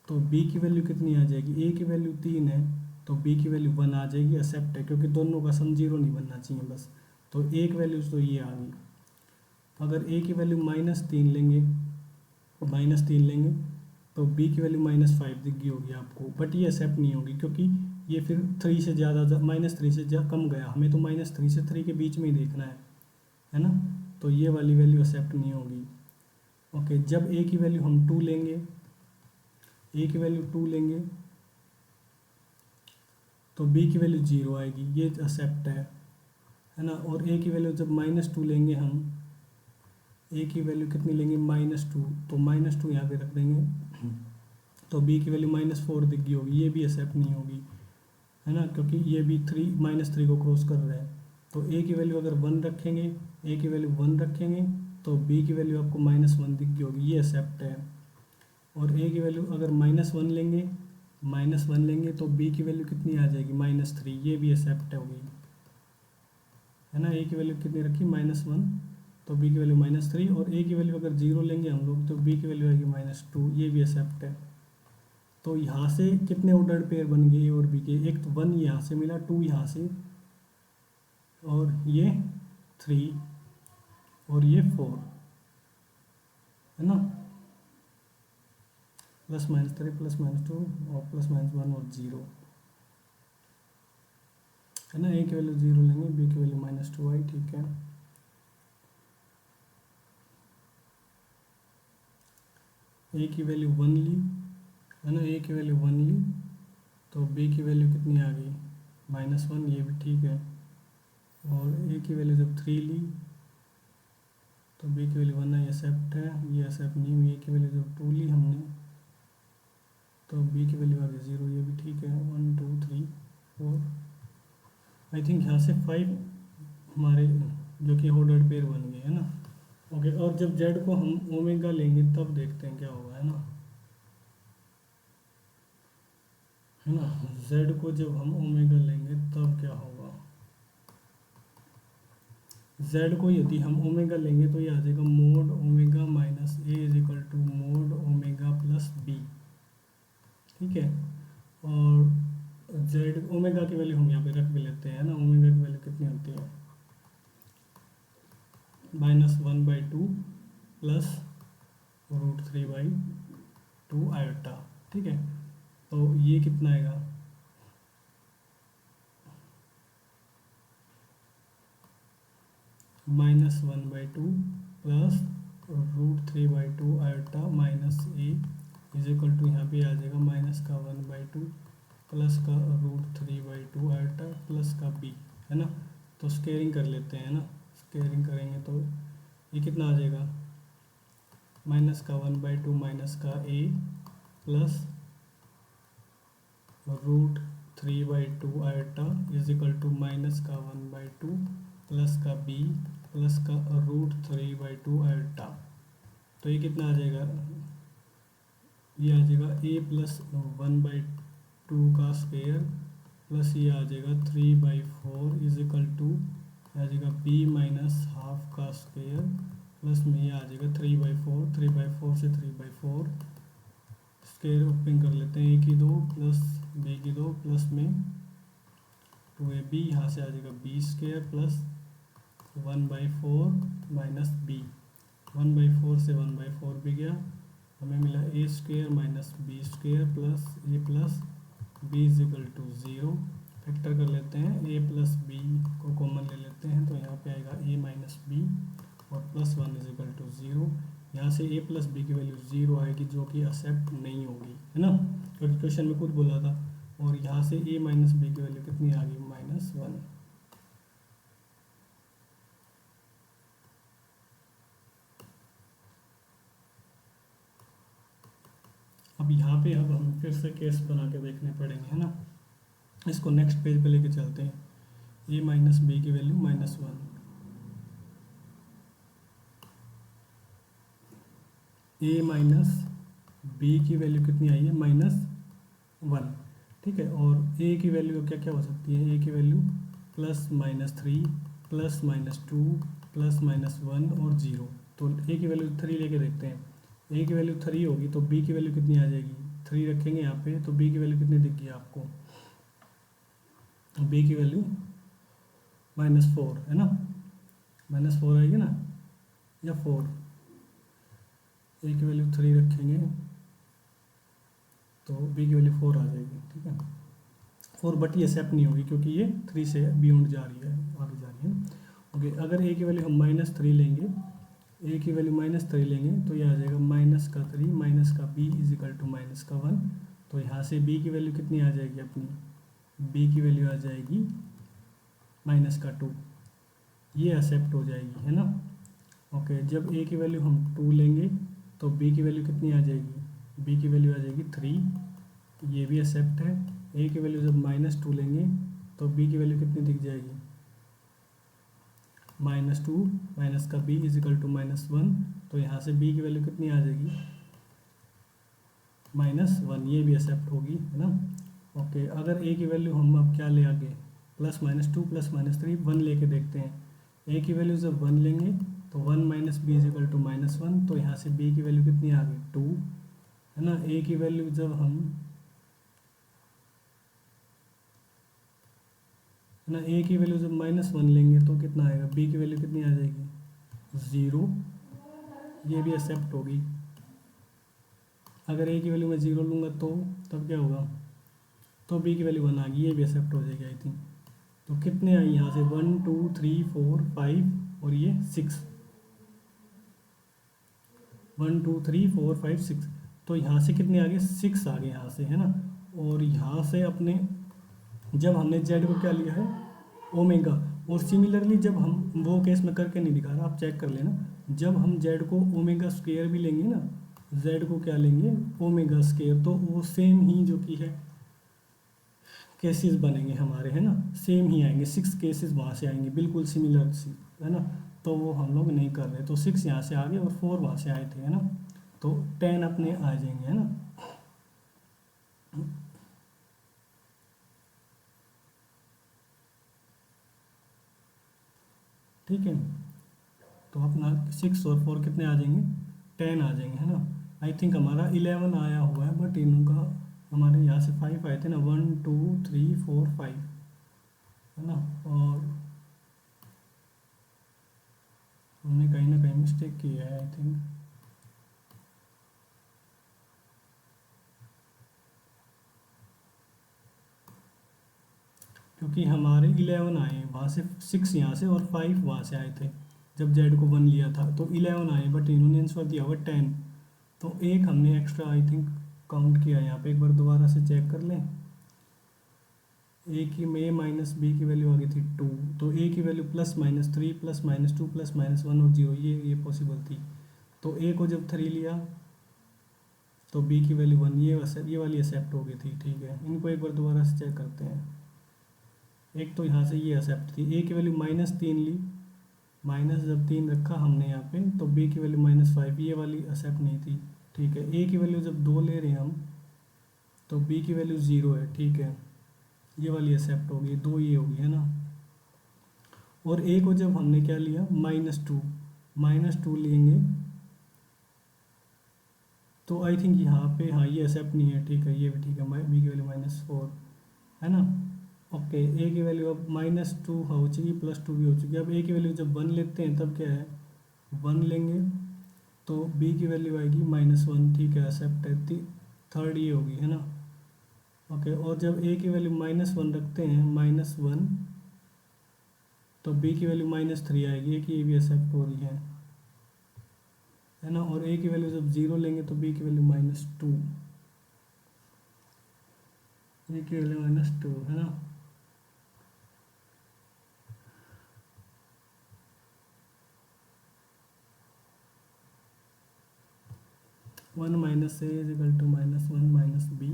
तो बी की वैल्यू कितनी आ जाएगी, ए की वैल्यू 3 है तो बी की वैल्यू 1 आ जाएगी, एक्सेप्ट है, क्योंकि दोनों का सम 0 नहीं बनना चाहिए बस। तो एक वैल्यू तो ये आ गई। अगर ए की वैल्यू -3 लेंगे, तो बी की वैल्यू -5 दिख गई होगी आपको, बट ये एक्सेप्ट नहीं होगी क्योंकि ये फिर 3 से ज़्यादा -3 से कम गया, हमें तो -3 से 3 के बीच में ही देखना है ना। तो ये वाली वैल्यू एक्सेप्ट नहीं होगी। ओके, जब ए की वैल्यू हम 2 लेंगे, ए की वैल्यू 2 लेंगे तो बी की वैल्यू 0 आएगी, ये एक्सेप्ट है ना। और ए की वैल्यू जब -2 लेंगे हम, ए की वैल्यू कितनी लेंगे, -2, तो -2 यहाँ पे रख देंगे तो बी की वैल्यू -4 दिख गई होगी, ये भी एक्सेप्ट नहीं होगी, है ना, क्योंकि ये भी -3 को क्रॉस कर रहा है। तो ए की वैल्यू अगर 1 रखेंगे, ए की वैल्यू 1 रखेंगे तो बी की वैल्यू आपको -1 दिख गई होगी, ये एक्सेप्ट है। और ए की वैल्यू अगर -1 लेंगे तो बी की वैल्यू कितनी आ जाएगी, -3, ये भी एक्सेप्ट होगी, है ना। ए की वैल्यू कितनी रखी, -1, तो बी की वैल्यू -3, और ए की वैल्यू अगर 0 लेंगे हम लोग तो बी की वैल्यू आएगी -2, ये भी एक्सेप्ट है। तो यहाँ से कितने ऑर्डर्ड पेयर बन गए ए और बी के, एक तो 1 यहाँ से मिला, 2 यहाँ से, और ये 3, और ये 4, है ना, +-3 +-2 और +-1 और 0, है ना। ए की वैल्यू 0 लेंगे, बी की वैल्यू -2 आई, ठीक है। ए की वैल्यू 1 ली, है ना, ए की वैल्यू 1 ली तो बी की वैल्यू कितनी आ गई, -1, ये भी ठीक है। और ए की वैल्यू जब 3 ली तो बी की वैल्यू 1 आई, एक्सेप्ट है, ये एक्सेप्ट नहीं हुई। ए की वैल्यू जब 2 ली हमने तो बी की वैल्यू आ गई 0, ये भी ठीक है। 1 2 3 4 आई थिंक यहाँ से 5 हमारे जो कि ऑर्डर पेयर बन गए है ना। ओके, और जब जेड को हम ओमेगा लेंगे तब देखते हैं क्या होगा, है ना। जेड को जब हम ओमेगा लेंगे तब क्या होगा, जेड को यदि हम ओमेगा लेंगे तो ये आ जाएगा mod omega minus a is equal to mod omega plus b. ठीक है, और जेड ओमेगा की वैल्यू हम यहाँ पे रख भी लेते हैं ना। ओमेगा की वैल्यू कितनी होती है, -1/2 प्लस √3/2 आयोटा। ठीक है, तो ये कितना आएगा, -1/2 plus √3/2 iota minus a is equal to यहाँ पे आ जाएगा -1/2 प्लस का √3/2 आयोटा प्लस का बी, है ना। तो स्केयरिंग कर लेते हैं ना, स्केयरिंग करेंगे तो ये कितना आ जाएगा, -1/2 माइनस का a plus √3/2 iota is equal to -1/2 plus का बी प्लस का √3/2 आयोटा। तो ये कितना आ जाएगा, ये आ जाएगा a प्लस 1/2 का स्क्वायर प्लस ये आ जाएगा 3/4 इज इक्वल टू आ जाएगा b माइनस हाफ का स्क्वायर प्लस में ये आ जाएगा 3/4, 3/4 से 3/4 स्क्वायर ओपन कर लेते हैं, a की 2 प्लस b की 2 प्लस में 2ab, यहाँ से आ जाएगा b square plus 1/4 minus b, 1/4 से 1/4 भी गया, हमें मिला a square minus b square plus b is equal to 0। Factor कर लेते हैं, ए प्लस बी को कॉमन ले लेते हैं तो यहाँ पे आएगा ए माइनस बी और प्लस 1 इज इक्वल टू 0। यहाँ से ए प्लस बी की वैल्यू 0 आएगी जो कि एक्सेप्ट नहीं होगी, है ना, क्योंकि क्वेश्चन में खुद बोला था। और यहाँ से ए माइनस बी की वैल्यू कितनी आ गई, -1। अब यहाँ पे अब हम फिर से केस बना के देखने पड़ेंगे, है ना। इसको नेक्स्ट पेज पे लेके चलते हैं, ए माइनस बी की वैल्यू -1, ए माइनस बी की वैल्यू कितनी आई है, -1। ठीक है, और ए की वैल्यू क्या क्या हो सकती है, ए की वैल्यू +-3 +-2 +-1 और 0। तो ए की वैल्यू 3 लेके देखते हैं, ए की वैल्यू 3 होगी तो बी की वैल्यू कितनी आ जाएगी, 3 रखेंगे यहाँ पे तो बी की वैल्यू कितनी दिख गई आपको, बी की वैल्यू -4, है ना, -4 आएगी ना, या 4, ए की वैल्यू 3 रखेंगे तो बी की वैल्यू 4 आ जाएगी। ठीक है, 4 बट ये एक्सेप्ट नहीं होगी क्योंकि ये 3 से बियॉन्ड जा रही है, आगे जा रही है। ओके, अगर ए की वैल्यू हम -3 लेंगे, ए की वैल्यू -3 लेंगे तो ये आ जाएगा -3 माइनस का बी इज इक्वल टू -1। तो यहाँ से बी की वैल्यू कितनी आ जाएगी अपनी, बी की वैल्यू आ जाएगी -2, ये एक्सेप्ट हो जाएगी, है ना। ओके, जब ए की वैल्यू हम 2 लेंगे तो बी की वैल्यू कितनी आ जाएगी, बी की वैल्यू आ जाएगी 3, ये भी एक्सेप्ट है। ए की वैल्यू जब -2 लेंगे तो बी की वैल्यू कितनी दिख जाएगी, -2 माइनस का बी इज इक्वल टू -1। तो यहाँ से बी की वैल्यू कितनी आ जाएगी, -1, ये भी एक्सेप्ट होगी, है ना। ओके, अगर ए की वैल्यू हम अब क्या ले आगे, +-2 +-3 1 लेके देखते हैं। ए की वैल्यू जब 1 लेंगे तो 1 minus b is equal to -1। तो यहाँ से बी की वैल्यू कितनी आ गई, 2, है ना। ए की वैल्यू जब हम, है ना, ए की वैल्यू जब -1 लेंगे तो कितना आएगा, बी की वैल्यू कितनी आ जाएगी, 0, ये भी एक्सेप्ट होगी। अगर ए की वैल्यू मैं 0 लूँगा तो तब क्या होगा, तो बी की वैल्यू 1 आ गई, ये भी एक्सेप्ट हो जाएगी आई थिंक। तो कितने आई यहाँ से, 1 2 3 4 5 और ये 6, 1 2 3 4 5 6। तो यहाँ से कितने आ गए, 6 आ गए यहाँ से, है ना। और यहाँ से अपने जब हमने जेड को क्या लिया है, ओमेगा, और सिमिलरली जब हम वो केस में करके नहीं दिखा रहा, आप चेक कर लेना, जब हम जेड को ओमेगा स्क्वायर भी लेंगे ना, जेड को क्या लेंगे, ओमेगा स्क्वायर, तो वो सेम ही जो कि है केसेस बनेंगे हमारे, है ना, सेम ही आएंगे, 6 केसेस वहाँ से आएंगे बिल्कुल सिमिलर, है ना। तो वो हम लोग नहीं कर रहे, तो 6 यहाँ से आ गए और 4 वहाँ से आए थे, है ना। तो 10 अपने आ जाएंगे, है ना। ठीक है, तो अपना 6 और 4 कितने आ जाएंगे, 10 आ जाएंगे, है ना। आई थिंक हमारा 11 आया हुआ है, बट इनका हमारे यहाँ से 5 आए थे ना, 1 2 3 4 5, है ना। और हमने कहीं ना कहीं मिस्टेक की है आई थिंक। क्योंकि हमारे 11 आए वहाँ से, 6 यहाँ से और 5 वहाँ से आए थे जब जेड को 1 लिया था, तो 11 आए, बट इन्होंने आंसर दिया हुआ 10। तो एक हमने एक्स्ट्रा आई थिंक काउंट किया यहाँ पे, एक बार दोबारा से चेक कर लें। ए की में माइनस बी की वैल्यू आ गई थी 2, तो ए की वैल्यू +-3 +-2 +-1 और 0, ये पॉसिबल थी। तो ए को जब 3 लिया तो बी की वैल्यू 1, ये वाली एक्सेप्ट हो गई थी, ठीक है। इनको एक बार दोबारा से चेक करते हैं। एक तो यहाँ से ये एक्सेप्ट थी, ए की वैल्यू -3 ली, माइनस जब 3 रखा हमने यहाँ पे, तो बी की वैल्यू -5, ये वाली एक्सेप्ट नहीं थी, ठीक है। ए की वैल्यू जब 2 ले रहे हैं हम, तो बी की वैल्यू 0 है, ठीक है, ये वाली एक्सेप्ट होगी, 2 ये होगी, है ना। और ए को जब हमने क्या लिया, -2 लेंगे, तो आई थिंक यहाँ पे हाँ ये एक्सेप्ट नहीं है, ठीक है, ये भी ठीक है, बी की वैल्यू -4, है ना। ओके, ए की वैल्यू अब -2 हो चुकी, +2 भी हो चुकी। अब ए की वैल्यू जब 1 लेते हैं तब क्या है, 1 लेंगे, तो बी की वैल्यू आएगी -1, ठीक है, एक्सेप्ट है, थर्ड ये होगी, है ना। ओके, और जब ए की वैल्यू -1 रखते हैं, -1, तो बी की वैल्यू -3 आएगी, ए की ये भी एक्सेप्ट हो रही है ना। और ए की वैल्यू जब 0 लेंगे तो बी की वैल्यू -2, ए की वैल्यू -2, है ना। One minus a is equal to -1 - b,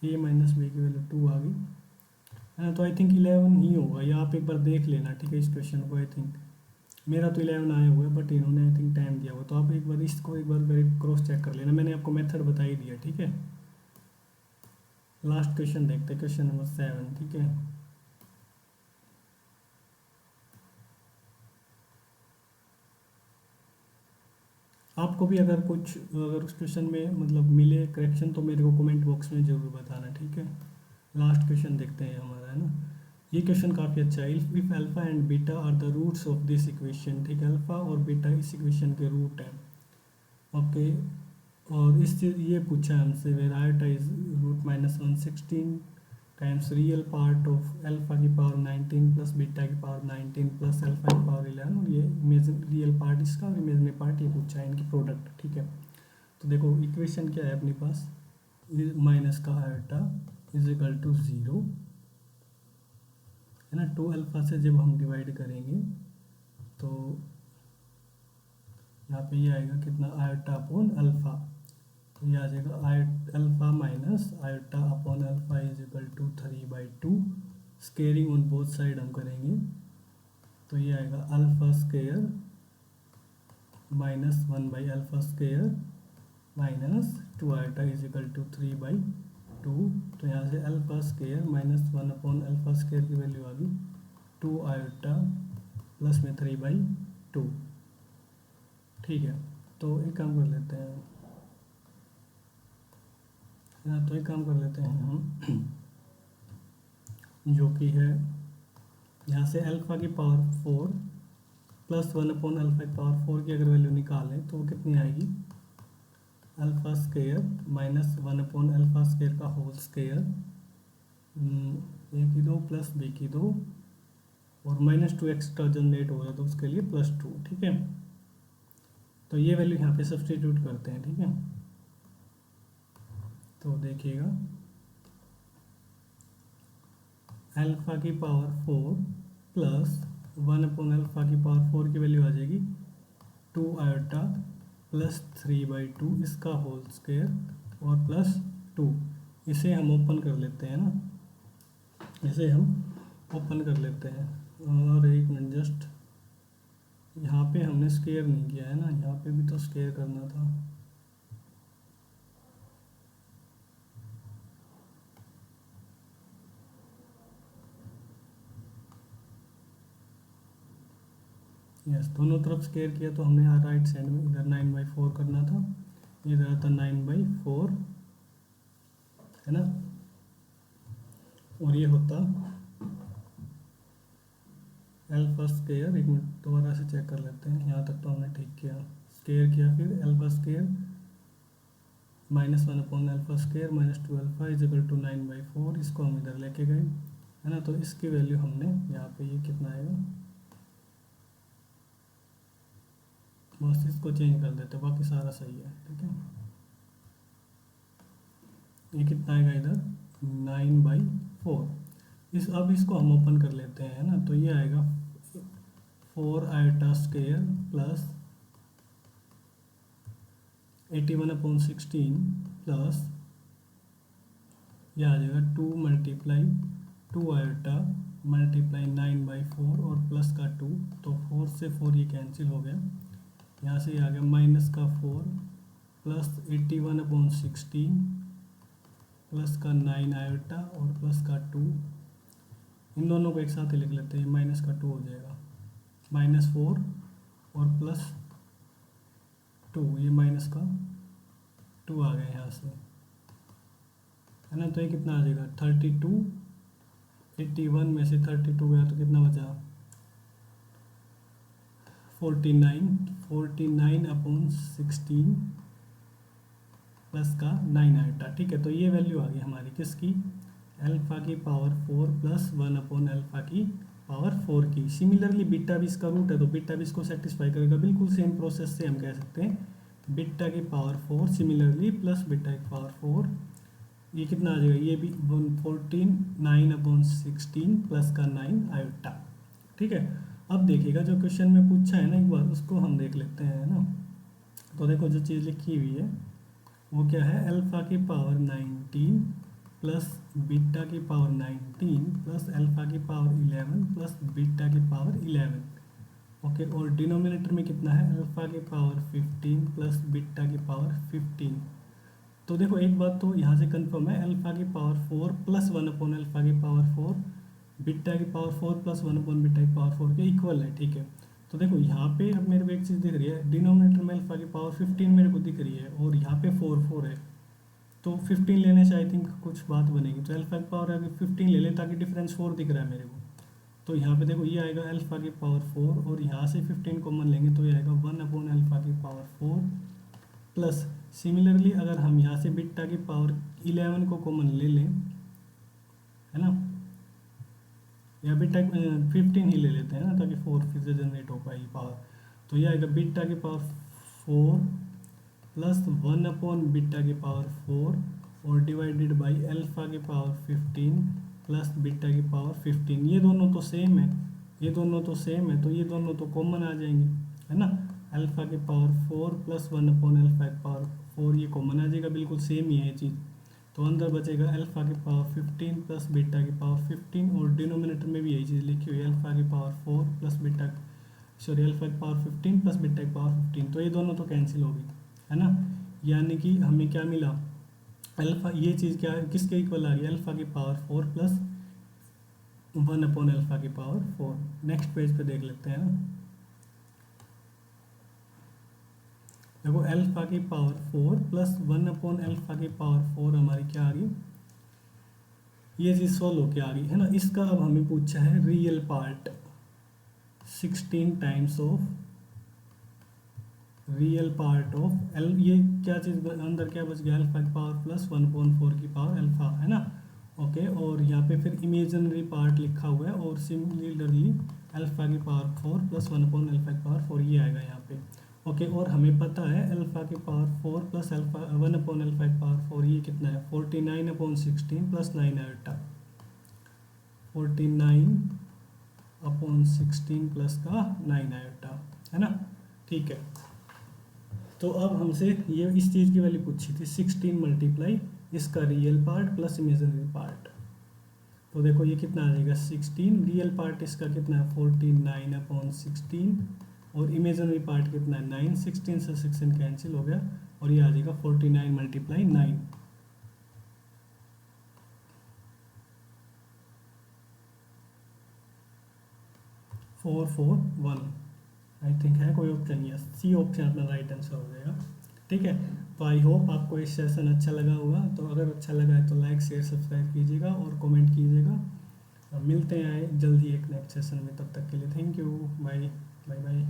a minus b की वैल्यू 2 आ गई, है ना। तो आई थिंक 11 ही होगा, या आप एक बार देख लेना, ठीक है, इस क्वेश्चन को। आई थिंक मेरा तो 11 आया हुआ है, बट इन्होंने आई थिंक टाइम दिया हुआ, तो आप एक बार इसको एक बार क्रॉस चेक कर लेना, मैंने आपको मेथड बता ही दिया, ठीक है। लास्ट क्वेश्चन देखते हैं, क्वेश्चन नंबर 7, ठीक है। आपको भी अगर उस क्वेश्चन में मतलब मिले करेक्शन, तो मेरे को कमेंट बॉक्स में ज़रूर बताना, ठीक है। लास्ट क्वेश्चन देखते हैं हमारा, है ना। ये क्वेश्चन काफ़ी अच्छा है। If alpha and beta are the roots of this equation, ठीक है, अल्फा और बीटा इस इक्वेशन के रूट हैं, ओके। और ये पूछा है हमसे, where iota is √-116 times real part of alpha की पावर 19 प्लस बीटा की पावर 19 प्लस अल्फा की पावर 11, और ये इमेजिन रियल पार्ट इसका और इमेजिनरी पार्ट ये पूछा है, इनकी प्रोडक्ट, ठीक है। तो देखो इक्वेशन क्या है अपने पास, माइनस का आयोटा इज इक्वल टू 0, है ना। 2 अल्फा से जब हम डिवाइड करेंगे तो यहाँ पे ये आएगा कितना, आयोटा अपॉन अल्फा, तो ये आ जाएगा alpha minus iota upon alpha is equal to 3/2, squaring on both side हम करेंगे, तो ये आएगा अल्फा स्केयर -1/अल्फा square minus 2 iota is equal to 3/2, तो यहाँ से alpha square -1 upon alpha square की वैल्यू आ गई 2 आयोटा प्लस में 3/2, ठीक है। तो एक काम कर लेते हैं, तो एक काम कर लेते हैं हम जो कि है यहाँ से अल्फ़ा की पावर 4 + 1 अपॉन अल्फ़ा की पावर 4 की अगर वैल्यू निकालें तो वो कितनी आएगी, alpha square -1 upon alpha square का होल स्केयर, ए की 2 प्लस बी की 2, और -2 एक्स्ट्रा जनरेट हो रहा है तो उसके लिए +2, ठीक है। तो ये वैल्यू यहाँ पे सब्सटीट्यूट करते हैं, ठीक है। तो देखिएगा अल्फ़ा की पावर 4 प्लस 1 अपॉन अल्फ़ा की पावर 4 की वैल्यू आ जाएगी 2 आयोटा प्लस 3/2 इसका होल स्क्वायर और +2, इसे हम ओपन कर लेते हैं ना, इसे हम ओपन कर लेते हैं। और एक मिनट जस्ट, यहाँ पे हमने स्केयर नहीं किया है ना, यहाँ पे भी तो स्केयर करना था। यस, दोनों तरफ स्केयर किया तो हमने राइट साइड में इधर 9/4 करना था, इधर था 9/4 है ना। और ये होता अल्फा स्केयर, एक मिनट दोबारा से चेक कर लेते हैं, यहाँ तक तो हमने ठीक किया, स्केयर किया, फिर अल्फा स्केयर -1/अल्फा square -2 alpha is equal to 9/4, इसको हम इधर लेके गए है ना। तो इसकी वैल्यू हमने यहाँ पे ये कितना आएगा, बस इसको चेंज कर देते, बाकी सारा सही है, ठीक है। ये कितना आएगा इधर 9/4। अब इसको हम ओपन कर लेते हैं ना, तो ये आएगा 4 आयोटा स्केयर प्लस 81/16 प्लस यह आ जाएगा 2 मल्टीप्लाई 2 आयोटा मल्टीप्लाई 9/4 और प्लस का 2, तो 4 से 4 ये कैंसिल हो गया, यहाँ से ये आ गया -4 प्लस 81/16 प्लस का 9 आयोटा और प्लस का 2, इन दोनों को एक साथ ही लिख लेते हैं, माइनस का 2 हो जाएगा, -4 और प्लस 2, ये माइनस का 2 आ गया यहाँ से है ना। तो ये कितना आ जाएगा 32, 81 में से 32 गया तो कितना बचा 49/16 प्लस का 9 आयोटा, ठीक है। तो ये वैल्यू आ गई हमारी किसकी, अल्फा की पावर 4 प्लस 1/अल्फा की पावर 4 की। सिमिलरली बीटा भी इसका रूट है, तो बीटा भी इसको सेटिस्फाई करेगा, बिल्कुल सेम प्रोसेस से हम कह सकते हैं बीटा की पावर 4 सिमिलरली प्लस बीटा की पावर 4, ये कितना आ जाएगा, ये भी 49/16 प्लस का 9 आयोटा, ठीक है। अब देखिएगा जो क्वेश्चन में पूछा है ना, एक बार उसको हम देख लेते हैं ना। तो देखो जो चीज़ लिखी हुई है वो क्या है, अल्फा की पावर 19 प्लस बीटा की पावर 19 प्लस अल्फा की पावर 11 प्लस बीटा की पावर 11, ओके। और डिनोमिनेटर में कितना है, अल्फा की पावर 15 प्लस बीटा की पावर 15। तो देखो एक बात तो यहाँ से कंफर्म है, अल्फा की पावर 4 प्लस 1/अल्फा की पावर 4 बीटा की पावर 4 प्लस 1/बीटा की पावर 4 के इक्वल है, ठीक है। तो देखो यहाँ पे अब मेरे को एक चीज़ दिख रही है, डिनोमिनेटर में अल्फा की पावर 15 मेरे को दिख रही है और यहाँ पे 4 है, तो 15 लेने से आई थिंक कुछ बात बनेगी। तो अल्फा की पावर अगर 15 ले ले ताकि डिफरेंस 4 दिख रहा है मेरे को, तो यहाँ पे देखो ये आएगा अल्फा की पावर 4 और यहाँ से 15 कॉमन लेंगे तो ये आएगा 1/अल्फा की पावर 4 प्लस सिमिलरली अगर हम यहाँ से बीटा की पावर 11 को कॉमन ले लें है ना, या बीटा 15 ही ले लेते हैं ना ताकि 4 फिर से जनरेट हो पाएगी पावर। तो ये आएगा बीटा की पावर 4 प्लस 1/बीटा की पावर 4 और डिवाइडेड बाई अल्फा की पावर 15 प्लस बीटा की पावर 15। ये दोनों तो सेम है, ये दोनों तो सेम है, तो ये दोनों तो कॉमन आ जाएंगे है ना। अल्फा की पावर 4 प्लस 1/अल्फा की पावर 4 ये कॉमन आ जाएगा, बिल्कुल सेम ही है ये चीज़। तो अंदर बचेगा अल्फा की पावर 15 प्लस बीटा की पावर 15 और डिनोमिनेटर में भी यही चीज़ लिखी हुई है, अल्फा की पावर 4 प्लस बीटा अल्फा की पावर 15 प्लस बीटा की पावर 15। तो ये दोनों तो कैंसिल हो गई है ना, यानी कि हमें क्या मिला, अल्फा ये चीज़ क्या है किसके इक्वल आ गई, अल्फा की पावर 4 प्लस 1/अल्फा की पावर 4। नेक्स्ट पेज पे देख लेते हैं ना, देखो अल्फा की पावर 4 प्लस 1/अल्फा की पावर 4 हमारी क्या आ गई, ये चीज़ सॉल्व होके आ गई है ना। इसका अब हमें पूछा है real part, 16 times of real part of L, ये क्या चीज़ अंदर क्या बच गया, अल्फा की पावर प्लस 1/4 की पावर अल्फा है ना, ओके। और यहाँ पे फिर इमेजिनरी पार्ट लिखा हुआ है और सिमिलरली अल्फा की पावर 4 प्लस 1/अल्फा की पावर 4 ये आएगा यहाँ पे, ओके। और हमें पता है अल्फा की पावर 4 प्लस अल्फा 1/अल्फा की पावर 4 ये कितना है 49/16 प्लस 9 आयोटा, 49/16 प्लस का 9 आयोटा है ना, ठीक है। तो अब हमसे ये इस चीज़ की वैल्यू पूछी थी 16 मल्टीप्लाई इसका real part plus imaginary part. तो देखो ये कितना आ जाएगा 16, रियल पार्ट इसका कितना है 49/16 और इमेजिनरी पार्ट कितना है 9, 16 से 16 कैंसिल हो गया और ये आ जाएगा 49 × 9। 441 आई थिंक है कोई ऑप्शन, यस सी ऑप्शन अपना राइट आंसर हो जाएगा। ठीक है, तो आई होप आपको इस सेशन अच्छा लगा होगा। तो अगर अच्छा लगा है तो लाइक शेयर सब्सक्राइब कीजिएगा और कमेंट कीजिएगा। मिलते हैं जल्द ही एक नेक्स्ट सेशन में, तब तक के लिए thank you, bye bye bye.